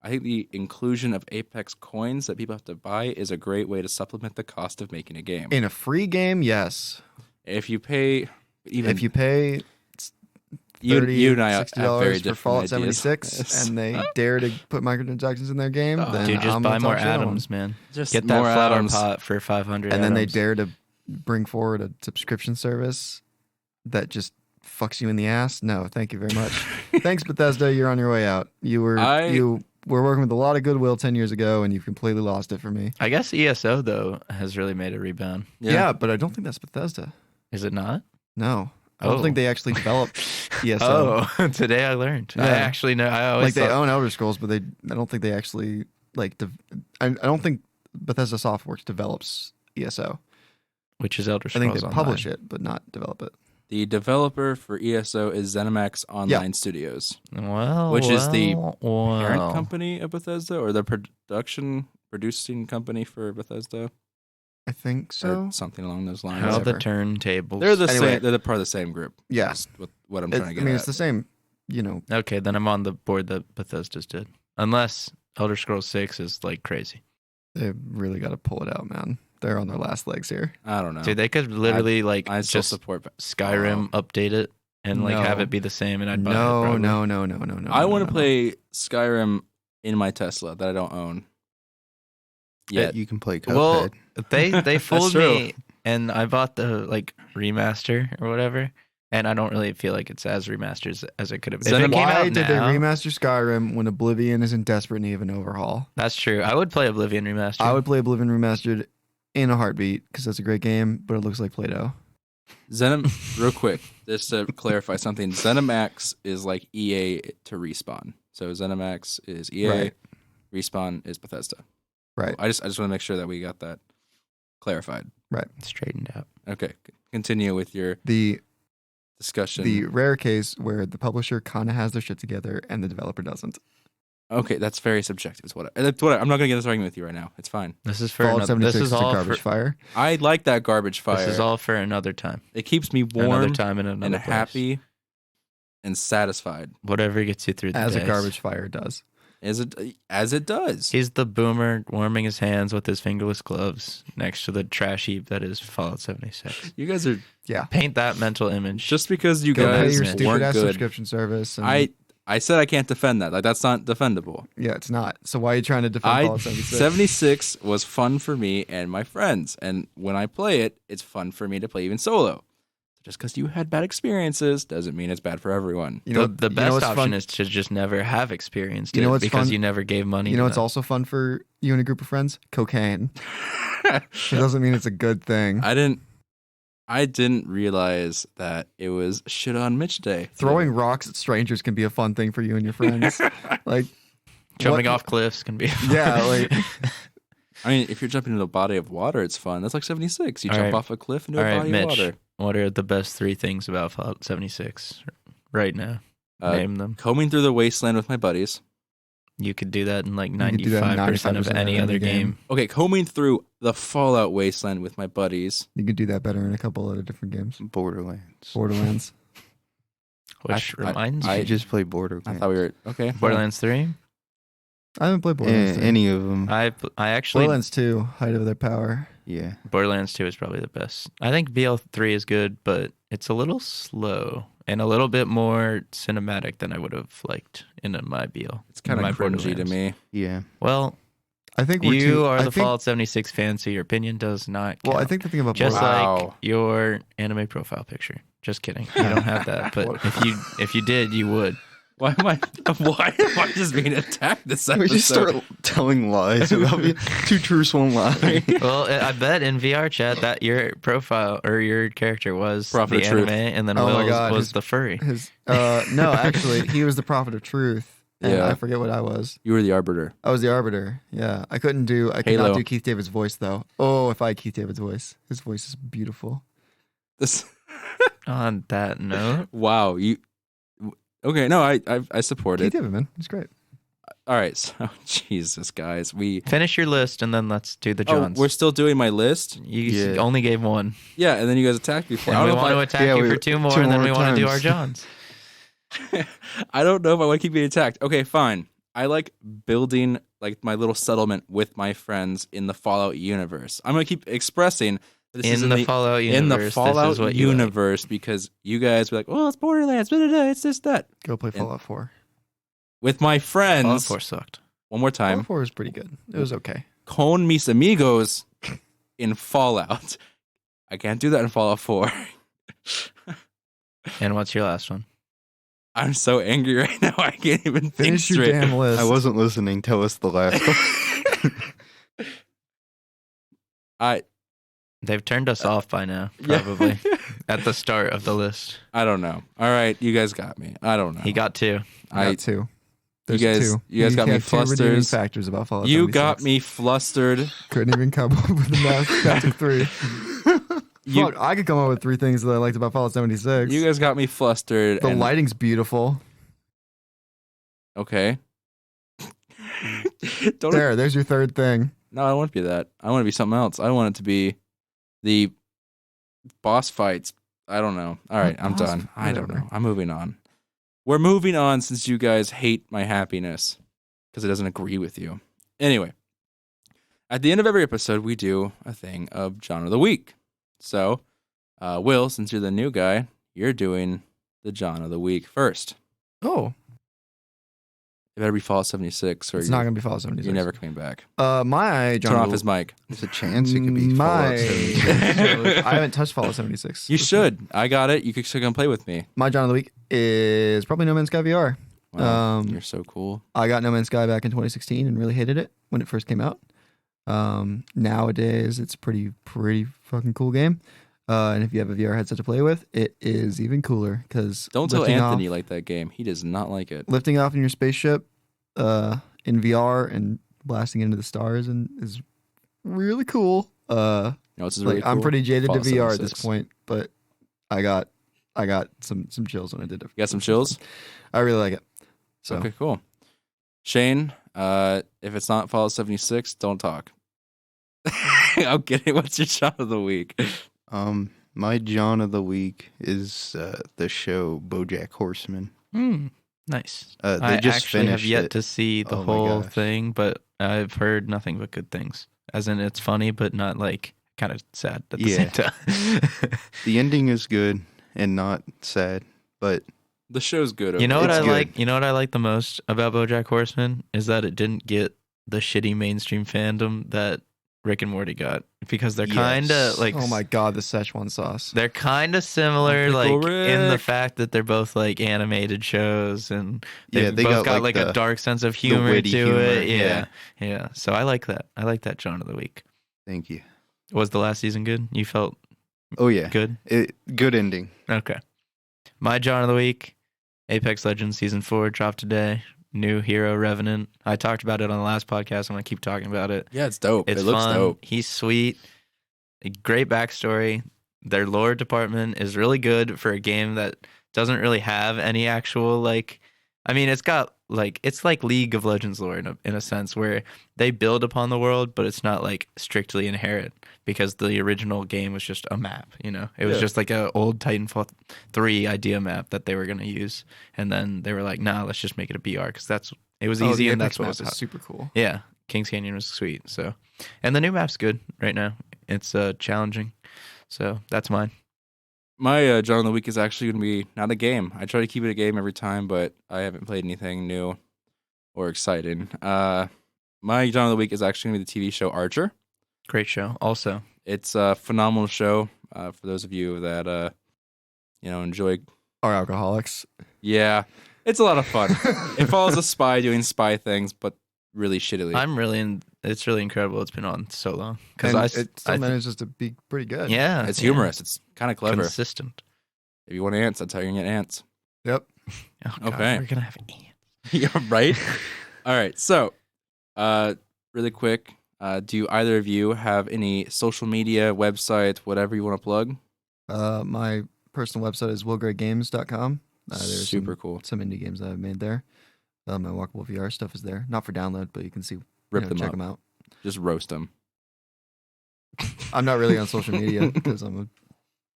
I think the inclusion of Apex coins that people have to buy is a great way to supplement the cost of making a game. In a free game, yes. If you pay, If you pay $30, you and I have $60 very for different Fallout ideas. 76, and they dare to put microtransactions in their game, then Dude, just I'm buy gonna more talk shit on them. atoms, man. Just Get that more flower atoms. pot for 500 And then they atoms. dare to bring forward a subscription service that just fucks you in the ass. No, thank you very much. Thanks, Bethesda. You're on your way out. You were working with a lot of goodwill 10 years ago, and you've completely lost it for me. I guess ESO, though, has really made a rebound. Yeah, but I don't think that's Bethesda. Is it not? No. I don't Oh. think they actually developed ESO. Oh, today I learned. I Yeah. actually know. I always Like they thought- own Elder Scrolls, but I don't think they actually I don't think Bethesda Softworks develops ESO. which is Elder I Scrolls think they Online. publish it, but not develop it. The developer for ESO is ZeniMax Online Studios, Well, which is the parent well. company of Bethesda, or the producing company for Bethesda, I think so. or something along those lines. How the Whatever. turntables. They're the Anyway. same. They're the part of the same group. Yeah. That's what I'm trying to I get mean, at. it's the same, Okay, then I'm on the board that Bethesda's did. Unless Elder Scrolls 6 is like crazy. they really got to pull it out, man. They're on their last legs here. I don't know. Dude, they could literally I still just support. Skyrim update it and like have No. it be the same and I'd buy it. No. probably. I want to play Skyrim in my Tesla that I don't own. Yeah, Yet. you can play Cuphead. Well, they fooled true. me and I bought the remaster or whatever. And I don't really feel like it's as remastered as it could have been. If it came Why out did they now, remaster Skyrim when Oblivion is in desperate need of an overhaul? that's true. I would play Oblivion remastered. I would play Oblivion remastered in a heartbeat because that's a great game, but it looks like Play-Doh. Real quick, just to clarify something. ZeniMax is like EA to Respawn. So ZeniMax is EA, Right. Respawn is Bethesda. Right. I just want to make sure that we got that clarified. straightened out. Okay, continue with your The discussion. rare case where the publisher kind of has their shit together and the developer doesn't. Okay, that's very subjective. I'm not going to get this argument with you right now. It's fine. This is for Fallout another, 76 this is is a all garbage for, fire. I like that garbage fire. This is all for another time. It keeps me Another warm time in another and place. happy and satisfied. Whatever gets you through the As a days. garbage fire does. As it does. He's the boomer warming his hands with his fingerless gloves next to the trash heap that is Fallout 76. You guys are Paint that mental image. just because you Go pay guys your stupid weren't ass good. subscription service. And I said I can't defend that. Like that's not defendable. yeah, it's not. So why are you trying to defend Fallout 76? 76 was fun for me and my friends, and when I play it, it's fun for me to play even solo. Just because you had bad experiences doesn't mean it's bad for everyone. You know, the you know best what's option fun? is to just never have experienced You know it what's because fun? you never gave money. You know to what's them. also fun for you and a group of friends? Cocaine. It doesn't mean it's a good thing. I didn't realize that it was shit on Mitch Day. Throwing rocks at strangers can be a fun thing for you and your friends. Like Jumping what- off cliffs can be. Yeah, like I mean, if you're jumping into a body of water, it's fun. That's like 76. You All jump right. off a cliff into All a right, body Mitch. of water. What are the best 3 things about Fallout 76 right now? Name them. Combing through the wasteland with my buddies. You could do that in like You could do that in 95% of 95% any other game. Okay, combing through the Fallout wasteland with my buddies. you could do that better in a couple other different games. Borderlands. Borderlands. Which I- reminds I me, just play I Borderlands. thought we were okay. Borderlands 3. I haven't played Borderlands 3. Any of them. I actually Borderlands 2, height of their power. Yeah. Borderlands 2 is probably the best. I think BL3 is good, but it's a little slow and a little bit more cinematic than I would have liked in my Beal. It's kind my of cringy to Borderlands. me. Yeah. Well, I think you are I the think, Fallout 76 fan, so your opinion does not count. Well, I think the thing about Just Wow. like your anime profile picture. Just kidding. You don't have that. But if you did, you would. Why am I just being attacked this episode? We just start telling lies about me. 2 truths, 1 lie. Well, I bet in VRChat that your profile or your character was Prophet the of Truth. anime, and then Oh my Will's God, was the furry. No, actually, he was the Prophet of Truth. And Yeah. I forget what I was. You were the arbiter. I was the Arbiter. Yeah. I could Halo. not do Keith David's voice, though. Oh, if I had Keith David's voice. His voice is beautiful. This. On that note, Wow. You. Okay. No, I support Keith it. David, man. He's great. All right. So, Jesus, guys, finish your list, and then let's do the Oh, Johns. we're still doing my list. You Yeah. only gave one. Yeah, and then you guys attacked me for. And I we don't know want to if attack yeah, you we- for 2 more, 2 and then more we want to do our times. Johns. I don't know if I want to keep getting attacked. Okay, fine. I like building like my little settlement with my friends in the Fallout universe. I'm gonna keep expressing that this is In the Fallout universe, in the this Fallout is what you like. universe because you guys were like, "Oh, it's Borderlands, blah, blah, blah, it's this that." Go play Fallout 4. With my Fallout friends, 4 sucked. one more Fallout time, 4 is pretty good. It was okay. con mis amigos in Fallout. I can't do that in Fallout 4. And what's your last one? I'm so angry right now. I can't even think Finish your straight. damn list. I wasn't listening. Tell us the last one. They've turned us off by now, Yeah. probably, at the start of the list. I don't know. All right, you guys got me. I don't know. He got 2. I got 2. There's guys- 2. you guys got me have 2 redeeming flusters. factors about Fallout You 76. got me flustered. Couldn't even come up with the magic 3. You, Fuck, I could come up with 3 things that I liked about Fallout 76. you guys got me flustered. The and- lighting's beautiful. Okay. Don't. There's your 3rd thing. No, I don't want to be that. I want to be something else. I want it to be the boss fights. I don't know. All right, I'm Boss- done. I don't whatever. know. I'm moving on. We're moving on since you guys hate my happiness because it doesn't agree with you. Anyway, at the end of every episode, we do a thing of genre of the week. So, Will, since you're the new guy, you're doing the genre of the week first. Oh, It better be Fallout 76 or it's not going to be Fallout 76. you're never coming back. My Turn off his mic. There's a chance it could be My- Fallout 76. I haven't touched Fallout 76. You should. I got it. You could still come play with me. My genre of the week is probably No Man's Sky VR. Wow, Um, you're so cool. I got No Man's Sky back in 2016 and really hated it when it first came out. Nowadays, it's a pretty fucking cool game. And if you have a VR headset to play with, it is even cooler because Don't tell Anthony you like that game. He does not like it. lifting off in your spaceship in VR and blasting into the stars and is really cool. You know, this is really I'm cool? pretty jaded Fallout to VR at this 76. point, but I got some chills when I did it. You got some chills? I really like it. So Okay, cool. Shane, if it's not Fallout 76, don't talk. I'm kidding. What's your shot of the week? My John of the week is the show BoJack Horseman. Nice. They I just actually have finished yet it. to see the Oh my whole gosh. thing, but I've heard nothing but good things. As in, it's funny, but not like kind of sad at the same Yeah. time. The ending is good and not sad, but The show's good. You know what It's I good. like? You know what I like the most about BoJack Horseman is that it didn't get the shitty mainstream fandom that Rick and Morty got because they're kind of Yes. like oh my god, the Szechuan sauce. they're kind of similar, like Uncle in the Rick. fact that they're both like animated shows and Yeah, they've they both got, got like, like a the- dark sense of humor witty to humor, it. yeah. Yeah. So I like that. I like that genre of the week. thank you. Was the last season good? You felt Oh yeah, good? good ending. Okay. My genre of the week, Apex Legends Season 4 dropped today. New hero, Revenant. I talked about it on the last podcast. I'm going to keep talking about it. Yeah, it's dope. It's it looks fun. dope. He's sweet. A great backstory. Their lore department is really good for a game that doesn't really have any actual, like, I mean, it's got, like, it's like League of Legends lore in a sense where they build upon the world, but it's not, like, strictly inherent because the original game was just a map, you know? It was Yeah. just like a old Titanfall 3 idea map that they were going to use. And then they were like, nah, let's just make it a BR because it was easy the and Apex that's what map was is hot. super cool. Yeah, Kings Canyon was sweet. So, and the new map's good right now. It's challenging. So that's mine. My John of the Week is actually going to be not a game. I try to keep it a game every time, but I haven't played anything new or exciting. My John of the Week is actually going to be the TV show Archer. Great show. Also, It's a phenomenal show for those of you that enjoy. Are alcoholics? Yeah, it's a lot of fun. It follows a spy doing spy things, but really shittily. It's really incredible. It's been on so long And because it still manages to be pretty good. yeah, It's humorous. It's kind of clever. consistent. If you want ants, that's how you're gonna get ants. Yep. Oh, God, Okay. we're gonna have ants. Yeah, right. All right. So, really quick, do either of you have any social media, website, whatever you want to plug? My personal website is willgregames.com. There's Super cool. some indie games that I've made there. My walkable VR stuff is there. Not for download, but you can see, Rip them check up. them out. Just roast them. I'm not really on social media because I'm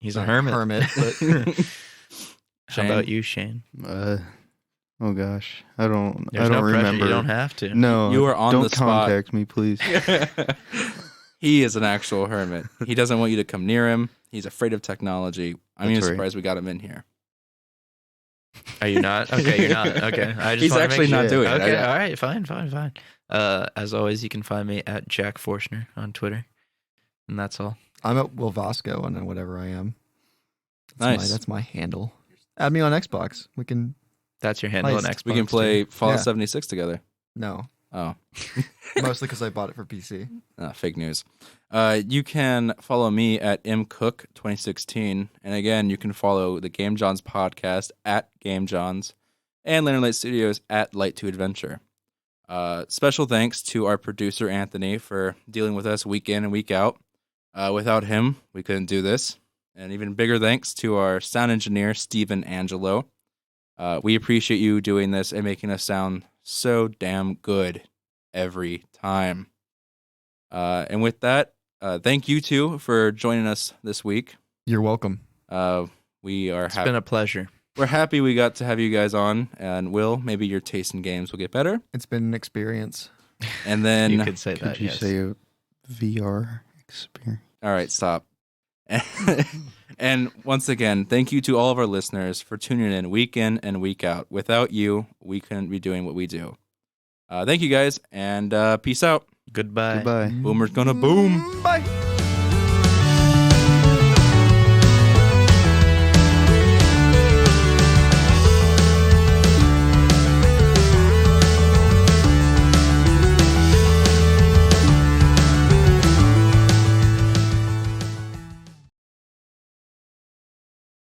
He's a hermit. but How about you, Shane? Oh gosh, I don't There's no pressure. remember. You don't have to. No, You are on don't the spot. contact me, please. He is an actual hermit. He doesn't want you to come near him. He's afraid of technology. I'm even That's right. surprised we got him in here. Are you not? Okay, you're not. Okay. I just He's wanna make actually not sure. doing it. Okay, I- all right, fine. As always, you can find me at Jack Forschner on Twitter. And that's all. I'm at Willvasco on whatever I am. Nice. That's my handle. Add me on Xbox. We can. That's your handle on Nice. Xbox. We can play Fallout Yeah. 76 together. No. Oh, Mostly because I bought it for PC. fake news. You can follow me at mcook2016. And again, you can follow the Game Jawns podcast at Game Jawns and Lantern Light Studios at Light to Adventure. Special thanks to our producer, Anthony, for dealing with us week in and week out. Without him, we couldn't do this. And even bigger thanks to our sound engineer, Stephen Angelo. We appreciate you doing this and making us sound so damn good every time. And with that, thank you two for joining us this week. You're welcome. We are It's been a pleasure. we're happy we got to have you guys on. And Will, maybe your taste in games will get better. It's been an experience. And then, You could say Could that. you Yes. say a VR experience? all right, stop. And once again, thank you to all of our listeners for tuning in and week out. Without you, we couldn't be doing what we do. Thank you guys, and peace out. Goodbye. Goodbye. Boomer's gonna boom. Bye.